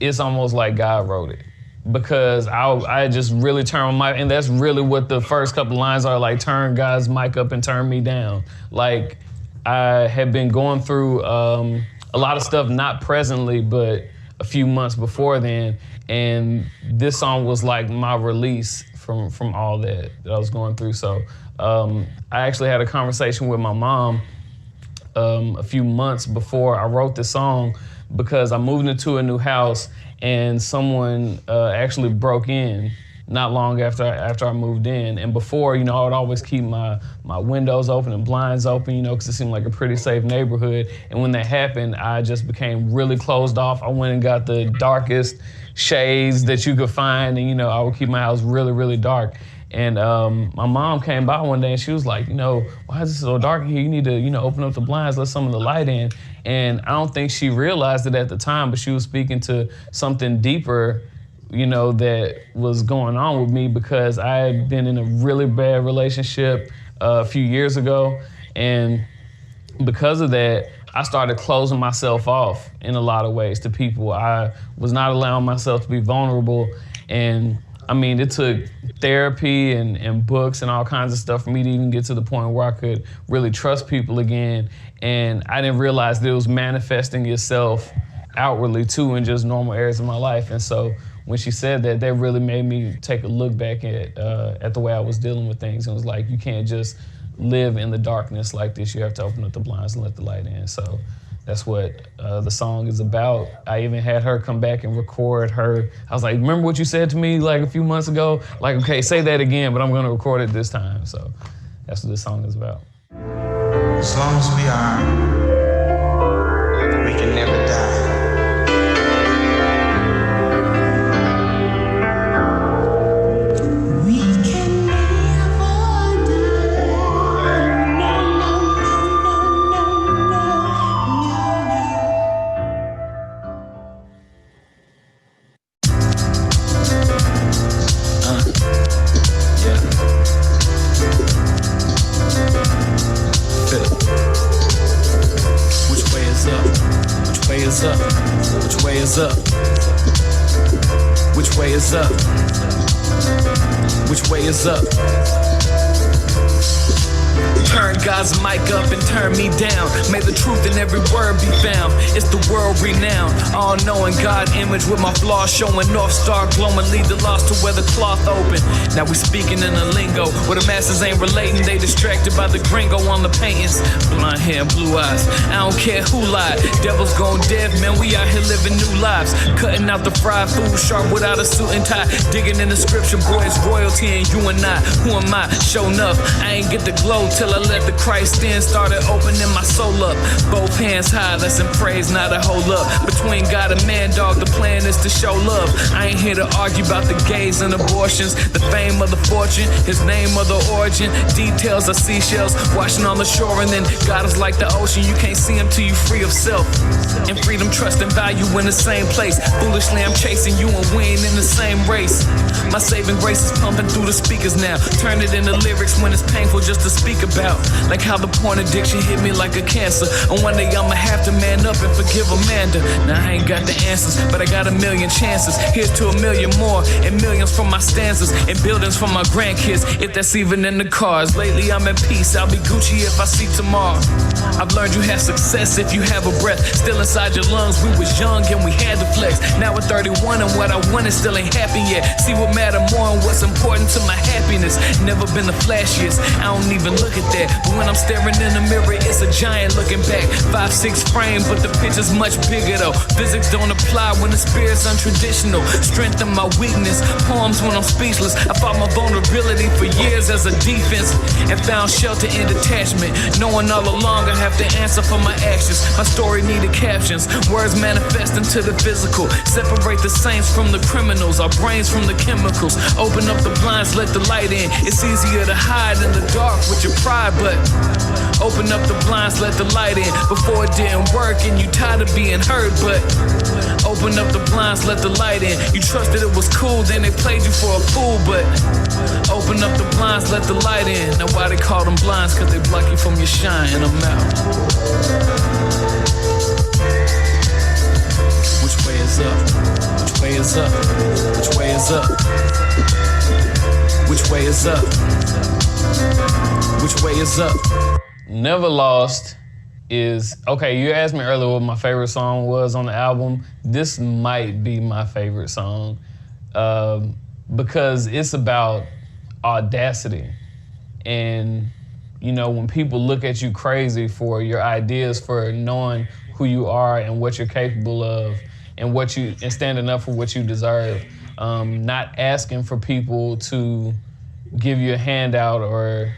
It's almost like God wrote it. Because I just really turn my mic, and that's really what the first couple lines are, like turn God's mic up and turn me down. Like, I had been going through a lot of stuff, not presently, but a few months before then, and this song was like my release from all that I was going through. So I actually had a conversation with my mom a few months before I wrote this song, because I moved into a new house and someone actually broke in not long after I moved in. And before, I would always keep my windows open and blinds open, because it seemed like a pretty safe neighborhood. And when that happened, I just became really closed off. I went and got the darkest shades that you could find, and I would keep my house really, really dark. And my mom came by one day and she was like, why is it so dark in here? You need to, open up the blinds, let some of the light in. And I don't think she realized it at the time, but she was speaking to something deeper, that was going on with me, because I had been in a really bad relationship a few years ago. And because of that, I started closing myself off in a lot of ways to people. I was not allowing myself to be vulnerable. And it took therapy and books and all kinds of stuff for me to even get to the point where I could really trust people again. And I didn't realize that it was manifesting itself outwardly too in just normal areas of my life. And so when she said that, that really made me take a look back at the way I was dealing with things. And it was like, you can't just live in the darkness like this. You have to open up the blinds and let the light in. So that's what the song is about. I even had her come back and record her. I was like, remember what you said to me like a few months ago? Like, okay, say that again, but I'm gonna record it this time. So that's what this song is about. As long as we are, we can never die. up? Which way is up? Which way is up? Turn God's mic up and turn me down. May the truth in every word be found. It's the world renowned, all-knowing God image with my flaws showing, North Star glowing, lead the lost to where the cloth open. Now we speaking in a lingo where the masses ain't relating. They distracted by the gringo on the paintings. Blonde hair, blue eyes, I don't care who lied. Devils gone deaf, man, we out here living new lives. Cutting out the fried food, sharp without a suit and tie. Digging in the scripture, boy, it's royalty and you and I. Who am I? Show enough, I ain't get the glow till I let the Christ in. Started opening my soul up. Both hands high, let's praise, not a hold up. Between God and man, dog, the plan is to show love. I ain't here to argue about the gays and abortions, the fame of the fortune, his name or the origin. Details are seashells washing on the shore, and then God is like the ocean. You can't see him till you free of self. And freedom, trust, and value in the same place. Foolishly, I'm chasing you and we ain't in the same race. My saving grace is pumping through the speakers now. Turn it into lyrics when it's painful just to speak about. Like how the porn addiction hit me like a cancer. And one day I'ma have to man up and forgive Amanda. Now I ain't got the answers, but I got a million chances. Here's to a million more, and millions from my stanzas, and buildings from my grandkids, if that's even in the cars. Lately I'm at peace, I'll be Gucci if I see tomorrow. I've learned you have success if you have a breath still inside your lungs. We was young and we had to flex. Now we're 31 and what I wanted still ain't happy yet. See what matter more and what's important to my happiness. Never been the flashiest, I don't even look at that. But when I'm staring in the mirror, it's a giant looking back. 5'6" frame, but the picture's much bigger though. Physics don't apply when the spirit's untraditional. Strength in my weakness, poems when I'm speechless. I fought my vulnerability for years as a defense and found shelter in detachment. Knowing all along I have to answer for my actions. My story needed captions, words manifest into the physical. Separate the saints from the criminals, our brains from the chemicals. Open up the blinds, let the light in. It's easier to hide in the dark with your pride, but open up the blinds, let the light in. Before it didn't work and you tired of being hurt, but open up the blinds, let the light in. You trusted it was cool, then they played you for a fool, but open up the blinds, let the light in. Now why they call them blinds? Cause they block you from your shine, and I'm out. Which way is up? Which way is up? Which way is up? Which way is up? Which way is up? Never Lost is, okay, you asked me earlier what my favorite song was on the album. This might be my favorite song because it's about audacity. And, you know, when people look at you crazy for your ideas, for knowing who you are and what you're capable of, and and standing up for what you deserve, not asking for people to give you a handout or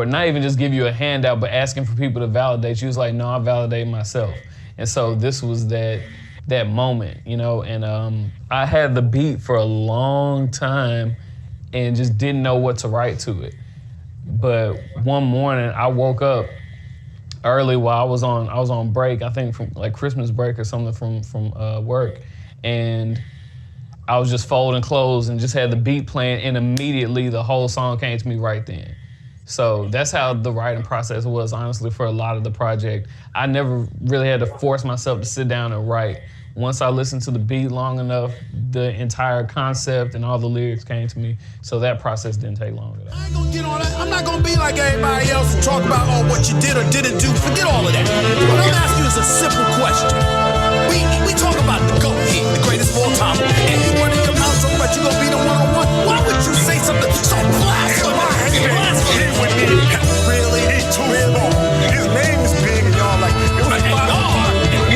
not even just give you a handout, but asking for people to validate you. It's like, no, I validate myself. And so this was that moment, you know, and I had the beat for a long time and just didn't know what to write to it. But one morning I woke up early while I was on break, I think from like Christmas break or something from work, and I was just folding clothes and just had the beat playing, and immediately the whole song came to me right then. So that's how the writing process was, honestly, for a lot of the project. I never really had to force myself to sit down and write. Once I listened to the beat long enough, the entire concept and all the lyrics came to me. So that process didn't take long at all. I ain't gonna get on that. I'm not gonna be like everybody else and talk about what you did or didn't do. Forget all of that. What I'm asking you is a simple question. We talk about the GOAT here, the greatest of all time, and you running your mouth so much you gonna be the one-on-one. Why would you say something so blasphemous? Really? He's too long. His name is big and y'all like, it was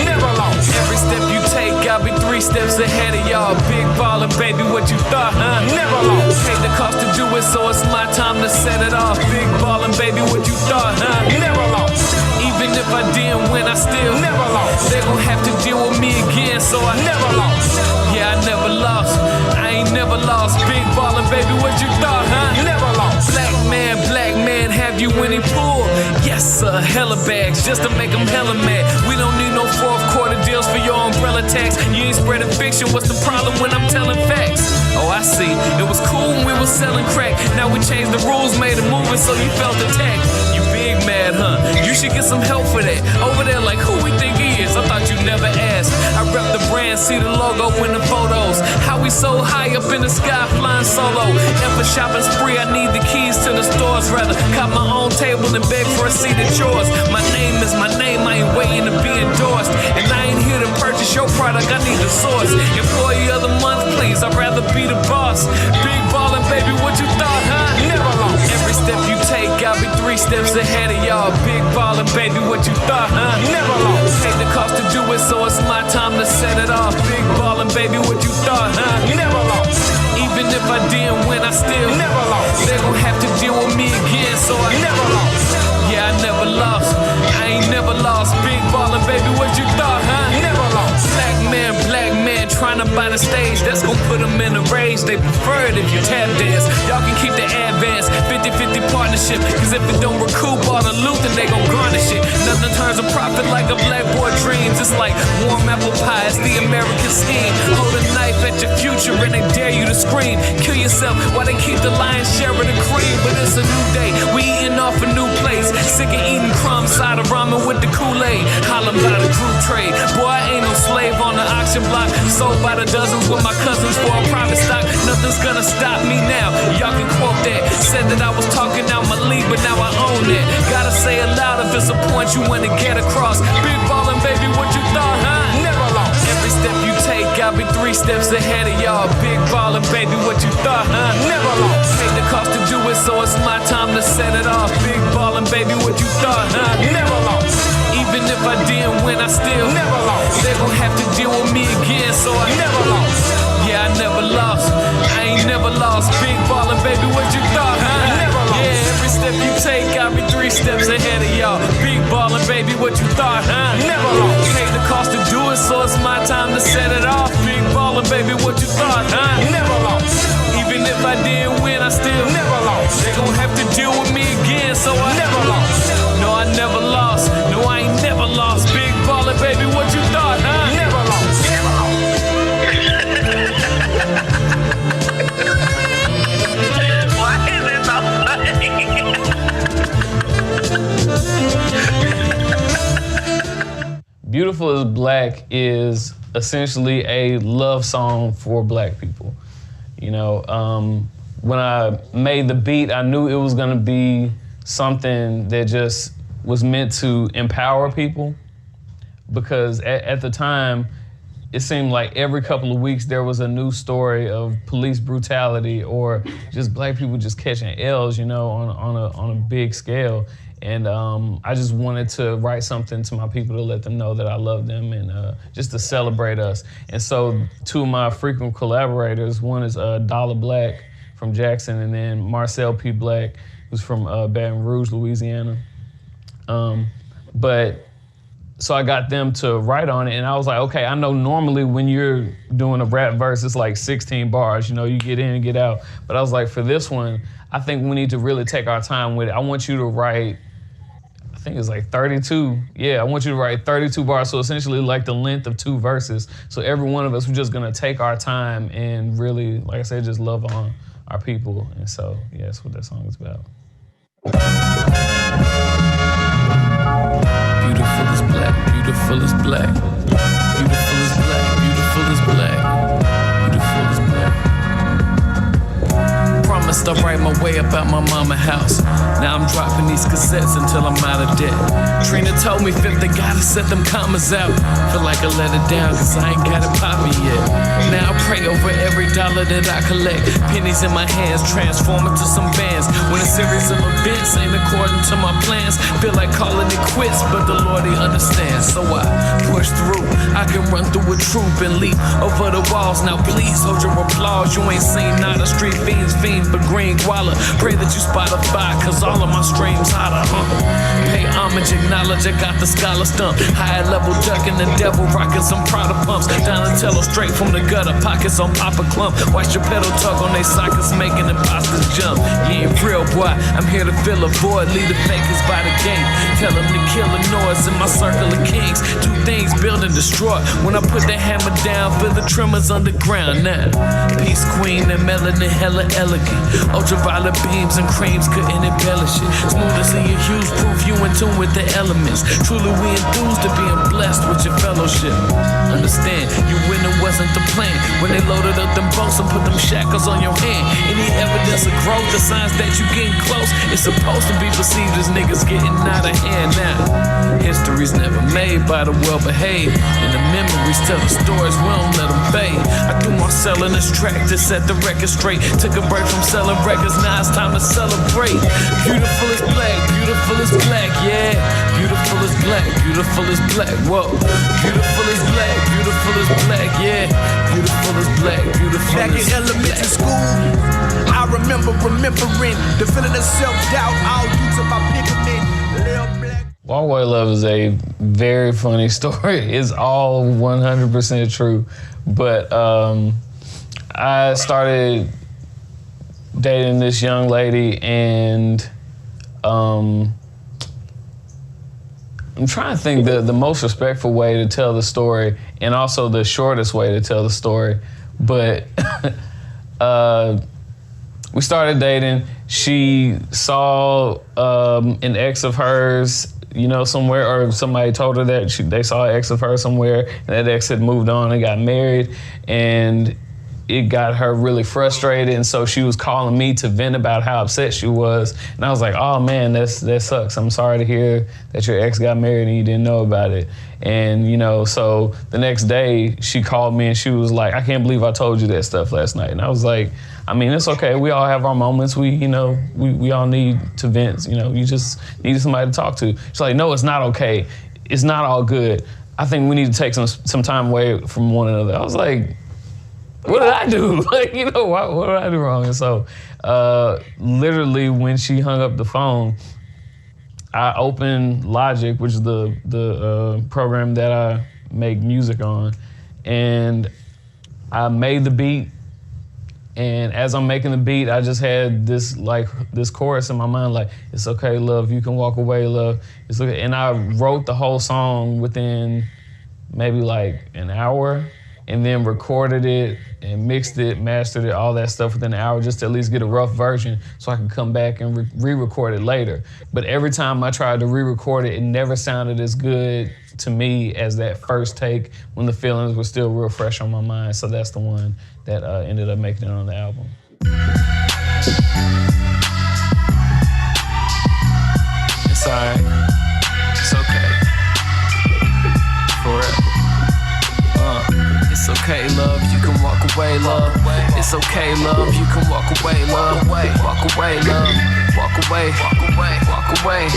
never lost. Every step you take, I'll be 3 steps ahead of y'all. Big ballin', baby, what you thought, huh? Never lost. Paid the cost to do it, so it's my time to set it off. Big ballin', baby, what you thought, huh? Never lost. Even if I didn't win, I still never lost. They gon' have to deal with me again, so I never lost. Yeah, I never lost. I ain't never lost. Big ballin', baby, what you thought, huh? Never lost. Black man, have you any pull? Yes, sir, hella bags, just to make them hella mad. We don't need no 4th quarter deals for your umbrella tax. You ain't spreading fiction, what's the problem when I'm telling facts? Oh, I see, it was cool when we was selling crack. Now we changed the rules, made a movement so you felt attacked. You big mad, huh? You should get some help for that. Over there like, who we think he is? I thought you never asked. I rep the brand, see the logo in the photos. How we so high up in the sky, flying solo. And for shopping spree, I need the keys to the stores. Rather, cop my own table and beg for a seat at yours. My name is my name, I ain't waiting to be endorsed. And I ain't here to purchase your product, I need the source. Employee of the month, please, I'd rather be the boss. Big ballin', baby, what you thought, huh? Never lost. Every step you take, I'll be 3 steps ahead of y'all. Big ballin', baby, what you thought, huh? Never lost. Paid the cost to do it, so it's my time to set it off. Big ballin', baby, what you thought, huh? Never lost. Even if I didn't win, I still never lost. They gon' have to deal with me again, so I never lost. if you tap dance. Y'all can keep the advance, 50-50 partnership. Cause if it don't recoup all the loot, then they gon' garnish it. Nothing turns a profit like a black boy dreams. It's like warm apple pie, it's the American scheme. Hold a knife at your future and they dare you to scream. Kill yourself while they keep the lion's share of the cream. But it's a new day, we eating off a new place. Sick of eating crumbs, side of ramen with the Kool-Aid. Hollin' by the group trade. Boy, I ain't no slave on the auction block. Sold by the dozens with my cousins for a private stock. Nothing's gonna stop me now. Y'all can quote that. Said that I was talking out my league, but now I own that. Gotta say it loud if it's a point you wanna get across. Big ballin', baby, what you thought, huh? Never lost. Every step you take, I'll be 3 steps ahead of y'all. Big ballin', baby, what you thought, huh? Never lost. Take the cost to do it, so it's my time to set it off. Big ballin', baby, what you thought, huh? Never lost. Even if I didn't win, I still never lost. They gon' have to deal with me again, so I never lost. Yeah, I never lost. I ain't never lost. Big ballin', baby, what you thought, huh? Never lost. Yeah, every step you take, I'll be 3 steps ahead of y'all. Big ballin', baby, what you thought, huh? Never lost. Pay the cost to do it, so it's my time to set it off. Big ballin', baby, what you thought, huh? Never lost. Even if I didn't win, I still never lost. They gon' have to deal with me again, so I never lost. No, I never lost. No, I ain't never lost. Big ballin', baby, what you thought, huh? Never lost. Never lost. Why is it so funny? Beautiful is Black is essentially a love song for Black people. You know, when I made the beat, I knew it was gonna be something that just was meant to empower people, because at the time, it seemed like every couple of weeks there was a new story of police brutality or just Black people just catching L's, you know, on a big scale. And I just wanted to write something to my people to let them know that I love them and just to celebrate us. And so 2 of my frequent collaborators, one is Dollar Black from Jackson, and then Marcel P. Black, who's from Baton Rouge, Louisiana. So I got them to write on it, and I was like, okay, I know normally when you're doing a rap verse, it's like 16 bars, you know, you get in and get out. But I was like, for this one, I think we need to really take our time with it. I want you to write, I think it's like 32. Yeah, I want you to write 32 bars, so essentially like the length of 2 verses. So every one of us, we're just gonna take our time and really, like I said, just love on our people. And so, yeah, that's what that song is about. Beautiful is black, beautiful is black. Beautiful is black, beautiful is black. Beautiful is black. Promised I'd write my way up out my mama house. Now I'm dropping these cassettes until I'm out of debt. Trina told me, Fifth, they gotta set them commas out. Feel like I let it down, cause I ain't got it poppin' yet. Now I pray over every dollar that I collect. Pennies in my hands, transform into some bands. When a series of events ain't according to my plans, feel like calling it quits, but the Lord, he understands. So I push through. I can run through a troop and leap over the walls. Now please hold your applause. You ain't seen not a street fiends fiend for green guala. Pray that you spot a fire, cause all of my streams hotter. Pay homage, acknowledge I got the scholar stump. High level ducking the devil, rocking some Prada pumps. Donatello straight from the gutter, pockets on Papa Clump. Watch your pedal tug on they sockets, making imposters jump. You ain't real, boy. I'm here to fill a void, lead the fakers by the gate. Tell them to kill the noise in my circle of kings. 2 things, build and destroy. When I put the hammer down, feel the tremors underground. Now, peace queen and melanin hella elegant. Ultraviolet beams and creams couldn't embellish it. Smooth as in your hues, proof you in tune with the elements. Truly we enthused to being blessed with your fellowship. Understand, you winning wasn't the plan. When they loaded up them boats and put them shackles on your hand. Any evidence of growth, the signs that you getting close. It's supposed to be perceived as niggas getting out of hand now. History's never made by the well-behaved. And the memories tell the stories, we don't let them fade. I threw Marcel in this track to set the record straight. Took a break from selling records, now it's time to celebrate. Beautiful is black, beautiful is black, yeah. Beautiful is black, beautiful is black, whoa. Beautiful is black, beautiful is black, yeah. Beautiful is black, beautiful back is in elementary school, I remembering the feeling of self-doubt, all due to my pigment, little black. Walkway Love is a very funny story. It's all 100% true. But I started dating this young lady, and I'm trying to think the most respectful way to tell the story and also the shortest way to tell the story. But we started dating. She saw an ex of hers, somewhere, or somebody told her that they saw an ex of hers somewhere, and that ex had moved on and got married, and it got her really frustrated, and so she was calling me to vent about how upset she was. And I was like, oh man, that sucks. I'm sorry to hear that your ex got married and you didn't know about it. And so the next day she called me and she was like, I can't believe I told you that stuff last night. And I was like, I mean, it's okay. We all have our moments. We all need to vent. You just need somebody to talk to. She's like, no, it's not okay. It's not all good. I think we need to take some time away from one another. I was like, what did I do? What did I do wrong? And so literally when she hung up the phone, I opened Logic, which is the program that I make music on, and I made the beat. And as I'm making the beat, I just had this chorus in my mind, like, it's okay, love, you can walk away, love. It's okay. And I wrote the whole song within maybe like an hour, and then recorded it and mixed it, mastered it, all that stuff within an hour, just to at least get a rough version so I could come back and re-record it later. But every time I tried to re-record it, it never sounded as good to me as that first take when the feelings were still real fresh on my mind. So that's the one that ended up making it on the album. It's all right. It's okay. For real. It's okay, love, you can walk away, love. It's okay, love, you can walk away, love. Walk away, love. Walk away, walk away, walk away.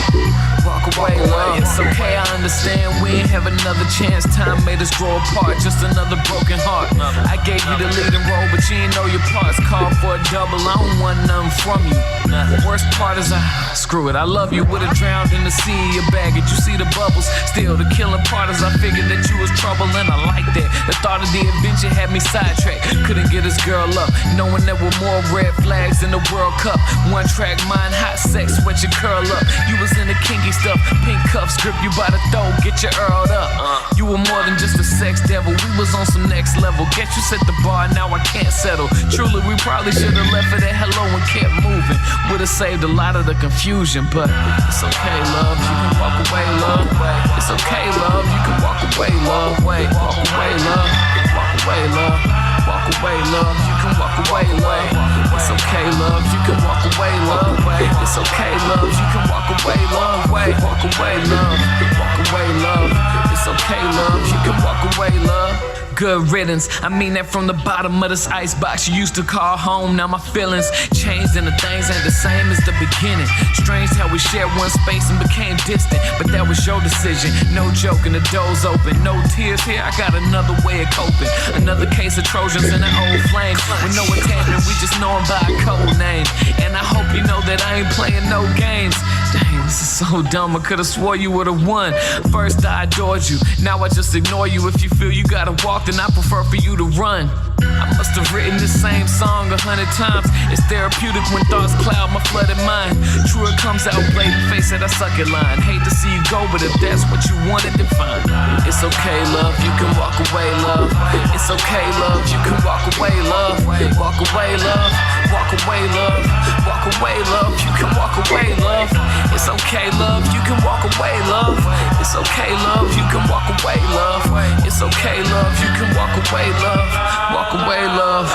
Walk away, love. It's okay, I understand we ain't have another chance. Time made us grow apart, just another broken heart. I gave you the leading role, but you ain't know your parts. Call for a double, I don't want nothing from you. The worst part is screw it, I love you. Would've drowned in the sea of your baggage. You see the bubbles, still the killing part is I figured that you was trouble, and I like that. The thought of the adventure had me sidetracked. Couldn't get this girl up, knowing there were more red flags in the World Cup. One track mind, hot sex, sweat your curl up. You was in the kinky stuff, pink cuffs, grip you by the throat, get you earled up. You were more than just a sex devil, we was on some next level. Guess you set the bar, now I can't settle. Truly, we probably should've left it at hello and kept moving. Would've saved a lot of the confusion, but it's okay, love, you can walk away, love. It's okay, love, you can walk away, love. Walk away, love. Walk away, love. Walk away, love. You can walk away, love. It's okay, love. You can walk away, love. It's okay, love. You can walk away, love. Walk away, love. Walk away, love. It's okay, love. You can walk away, love. Good riddance, I mean that from the bottom of this icebox you used to call home. Now my feelings changed and the things ain't the same as the beginning. Strange how we shared one space and became distant, but that was your decision. No joking, the door's open, no tears here, I got another way of coping. Another case of Trojans in an old flame. With no attachment, we just know him by a code name. And I hope you know that I ain't playing no games. Dang, this is so dumb, I could've swore you would've won. First I adored you, now I just ignore you. If you feel you gotta walk, then I prefer for you to run. I must have written this same song 100 times. It's therapeutic when thoughts cloud my flooded mind. True, it comes out blatant, face it, I suck it line. Hate to see you go, but if that's what you wanted, then fine. It's okay, love, you can walk away, love. It's okay, love, you can walk away, love. Walk away, love. Walk away, love. Walk away, love. You can walk away, love. It's okay, love, you can walk away, love. It's okay, love, you can walk away, love. It's okay, love, you can walk away, love. Walk away, love.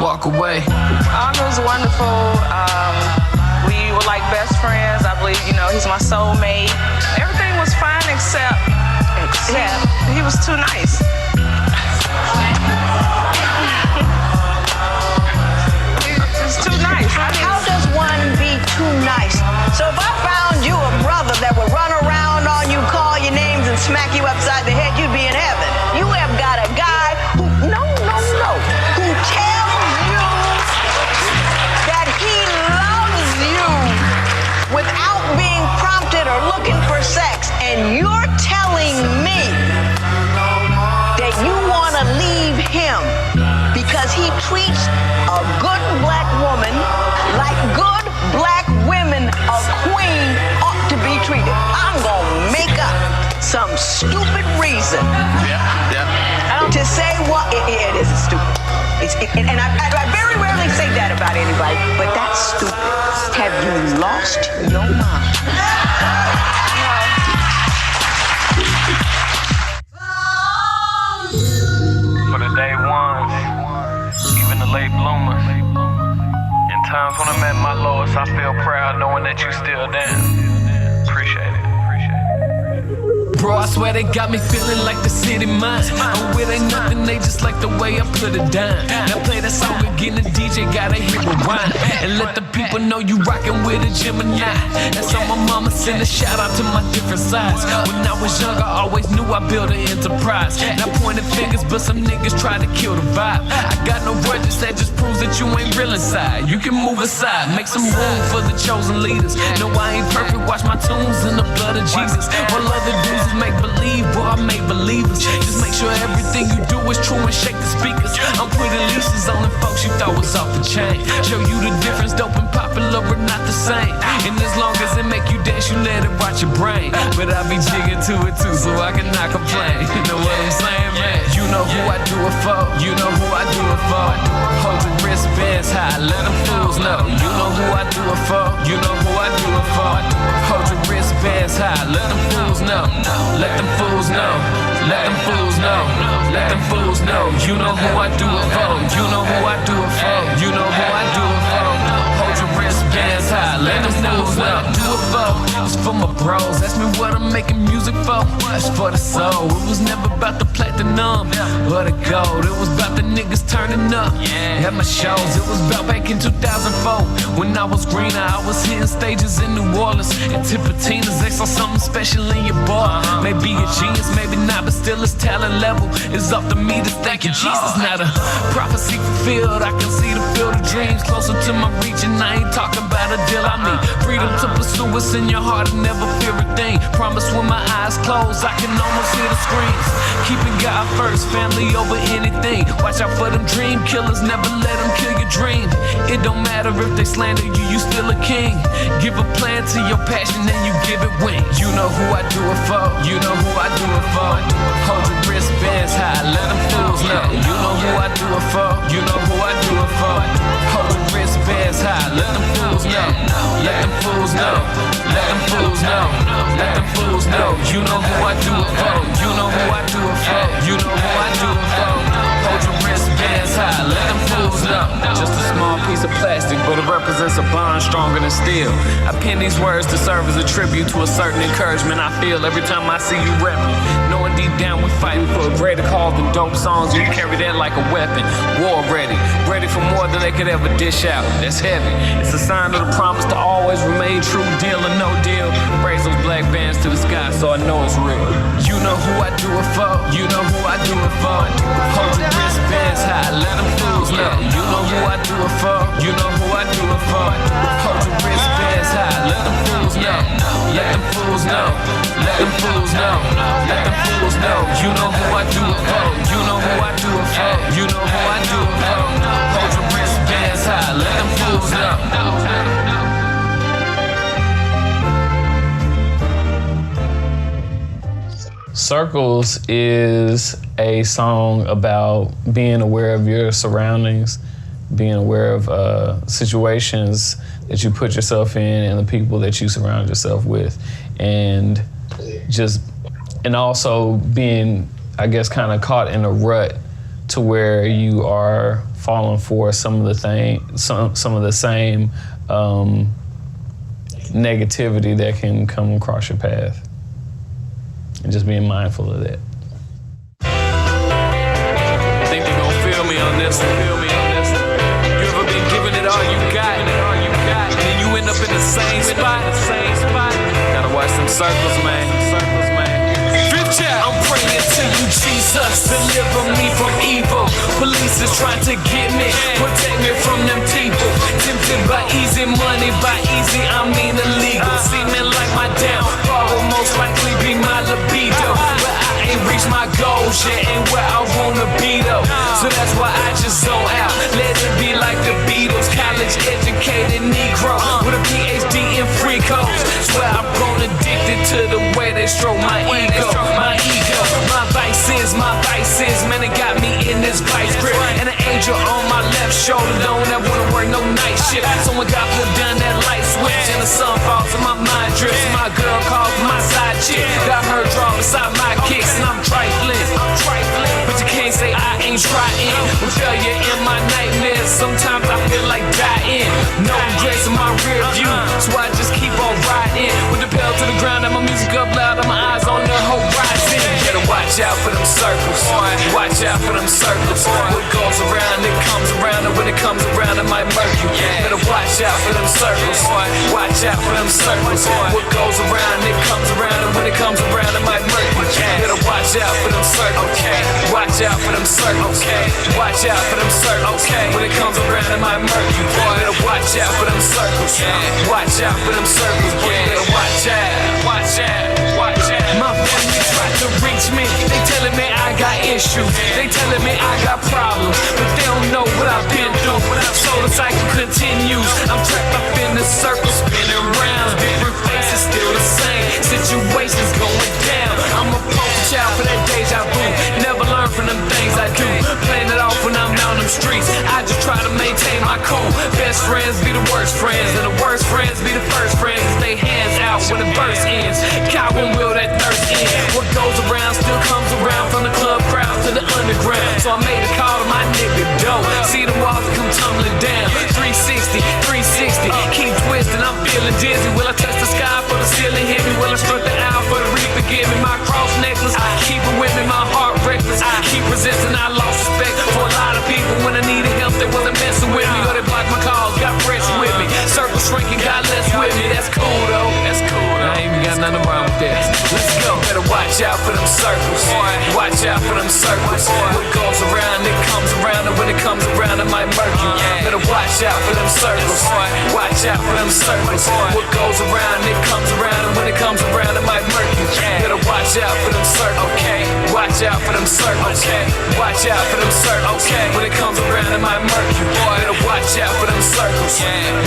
Walk away. It was wonderful. We were like best friends. I believe, he's my soulmate. Everything was fine except he was too nice. It's too nice. How does one be too nice? So if I found you a brother that would run around on you, call your names, and smack you upside the head, you'd be in heaven. You have got a guy who, who tells you that he loves you without being prompted or looking for sex. And you're telling me and I very rarely say that about anybody, but that's stupid. Have you lost your mind? For the day ones, even the late bloomers. In times when I'm at my lowest, I feel proud knowing that you still down. Appreciate it. Bro, I swear they got me feeling like the city mine. I'm with ain't nothing, they just like the way I put it down. Now play that song again, the DJ gotta hit rewind. And let the people know you rockin' with a Gemini. That's on my mama, send a shout out to my different sides. When I was young, I always knew I built an enterprise. Now pointing fingers, but some niggas try to kill the vibe. I got no grudges, that just proves that you ain't real inside. You can move aside, make some room for the chosen leaders. No, I ain't perfect, watch my tunes in the blood of Jesus. While other dudes make believe, boy, I make believers. Just make sure everything you do is true and shake the speakers. I'm putting leases on the folks you thought was off the chain. Show you the difference, dope and popular are not the same. And as long as it make you dance, you let it watch your brain. But I be jigging to it too, so I cannot complain. You know what I'm saying, man? You know who I do it for. You know who I do it for. Hold your wristbands high, let them fools know. You know who I do it for. You know who I do it for. Hold your wristbands high, let them fools know. Let them fools know. Let them fools know. Let them fools know. You know who I do it for. You know who I do it for. You know who I do it for. Hold your wristbands high. Let them fools know. Do it for. It's for my bros. Ask me what I'm making music for. It's for the soul. It was never about the platinum or the gold. It was about the niggas turning up at my shows. It was about back in 2004 when I was greener. I was hitting stages in New Orleans and Tipitina's. They saw something special in your boy. Maybe a genius, maybe not, but still his talent level is up to me to thank you, Jesus. Now the prophecy fulfilled, I can see the field of dreams closer to my reach, and I ain't talking about a deal. I mean freedom to pursue what's in your heart and never fear a thing. Promise when my eyes close, I can almost hear the screams. Keeping God first, family over anything. Watch out for them dream killers, never let them kill your dream. It don't matter if they slander you, you still a king. Give a plan to your passion and you give it wings. You know who I do it for. You know who I do it for. Hold your wristbands high, let them fools know. You know who I do it for. You know who I do it for. Hold your wristbands high, let them fools know. Let them fools know. Let them fools know. Let them fools know. You know who I do it for. You know who I do it for. You know who I do it for. Hold your wristbands high, let them fools know. Just a small piece of plastic, but it represents a bond stronger than steel. I pen these words to serve as a tribute to a certain encouragement I feel every time I see you repping. Knowing deep down we fighting for a greater cause than dope songs. You carry that like a weapon. War ready, ready for more than they could ever dish out. That's heavy. It's a sign of the promise to always remain true, deal or no deal. Raise those black bands to the sky so I know it's real. You know who I do it for. You know who I do it for. Hold your wristbands high, let them fools know. You know who I do it for. You know who I do it for. Hold your wristbands high, let them fools know. Let them fools know. Let them fools know. Let them fools know. You know who I do it for. You know who I do it for. You know who I do it for. Hold your wristbands high, let them fools know. Circles is a song about being aware of your surroundings, being aware of situations that you put yourself in and the people that you surround yourself with, and also being, I guess, kind of caught in a rut to where you are falling for some of the same negativity that can come across your path. And just being mindful of that. Think they gon' feel me on this? You ever been giving it all you got, and then you end up in the same spot? Gotta watch them circles, man. Fifth child, I'm praying to you, Jesus, deliver me from evil. Police is trying to get me, protect me from them people. Tempted by easy money, by easy I mean illegal. Seeming like my downfall will most likely be my libido, but I ain't reached my goals yet, ain't where I wanna be though. So that's why I just zone out. Let it be like the Beatles, college educated Negro with a PhD in free codes. Swear I've grown addicted to the way they stroke my ego. My vices, man, it got me in this vice grip, and an angel on my shoulder, don't ever wanna work no night shift. Someone got to have done that light switch, and the sun falls and my mind drifts. My girl calls my side chick, got her draw beside my kicks, and I'm trifling. But you can't say I ain't trying. With failure in my nightmares, sometimes I feel like dying. No regrets in my rear view, so I just keep on riding. With the pedal to the ground and my music up loud and my eyes on the horizon. Better watch out for them circles. Watch out for them circles. What goes around, it comes around, and when it comes around, it might murk you. Better watch out for them circles. Watch out for them circles. What goes around, it comes around, and when it comes around, it might murk you. Better watch out for them circles. Watch out for them circles. Watch out for them circles. When it comes around, it might murk you. Better watch out for them circles. Watch out for them circles. Better watch out. Watch out. Watch out. My family tried to reach me. They telling me I got issues. They telling me I got problems, but they don't know what I've been through. So the cycle continues. I'm trapped up in the circle, spinning round. Different faces, still the same. Situations going down. I'm a poster child for that deja vu. Never learn from them things I do. Playing it off when I'm out on them streets. I just try to maintain my cool. Best friends be the worst friends, and the worst friends be the first friends. They hands out when the verse ends. God won't will that thirst in. What goes around still comes around, from the club crowd to the underground. So I made a call to my nigga Doe. See the walls come tumbling down. 360, 360. Keep twisting, I'm feeling dizzy. Will I touch the sky for the ceiling hit me? Will I struck the owl for the reaper? Give me my cross necklace. I keep it with me, my heart reckless. I keep resisting, I lost respect for a lot of people. When I needed help, they wasn't messing with me, or they blocked my calls, got pressure with me. Circle shrinking, got less with me. That's cool though. That's cool. I ain't even got nothing wrong with that. Let's go. Better watch out for them circles. Watch out for them circles. What goes around, it comes around, and when it comes around, it might murk you. Better watch out for them circles. Watch out for them circles. What goes around, it comes around, and when it comes around, it might murk you. Better watch out for them circles. Watch out for them circles. Watch out for them circles. When it comes around, it might murk you. Better watch out for them circles.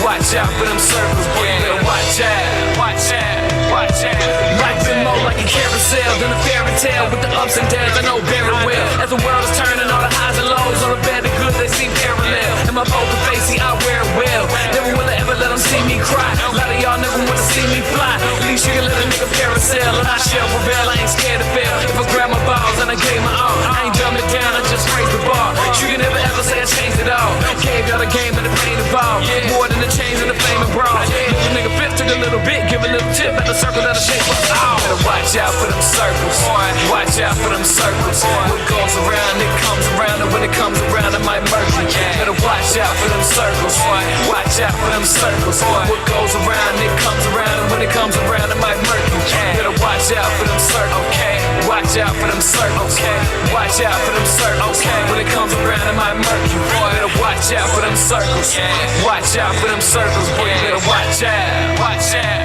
Watch out for them circles. Better watch out. Watch out. Watch out. Life been more like a carousel than a fairy tale, with the ups and downs I know very well. As the world is turning, all the highs and lows, all the bad and good, they seem parallel. And my poker face, see, I wear it well. Never will I ever let them see me cry. A lot of y'all never want to see me fly. At least you can let a nigga parasail, and I shall prevail. I ain't scared to fail. If I grab my balls and I gave my all, I ain't dumbed it down, I just raised the bar. You can never ever say I changed it all. Gave y'all the game and the pain involved. More than the chains and the flame and bras. Little nigga fit took a little bit, give a little tip at the circle that'll shake us all. Better watch out for them circles. Watch out for them circles. What goes around, it comes around, and when it comes around, it might murk you. Better watch out for them circles. Watch out for them circles. What goes around, it comes around, and when it comes around, it might murk you. Better watch out for them circles. Watch out for them circles. Watch out for them circles. When it comes around, it might murk you. Better watch out for them circles. Watch out for them circles. Better watch out. Watch out.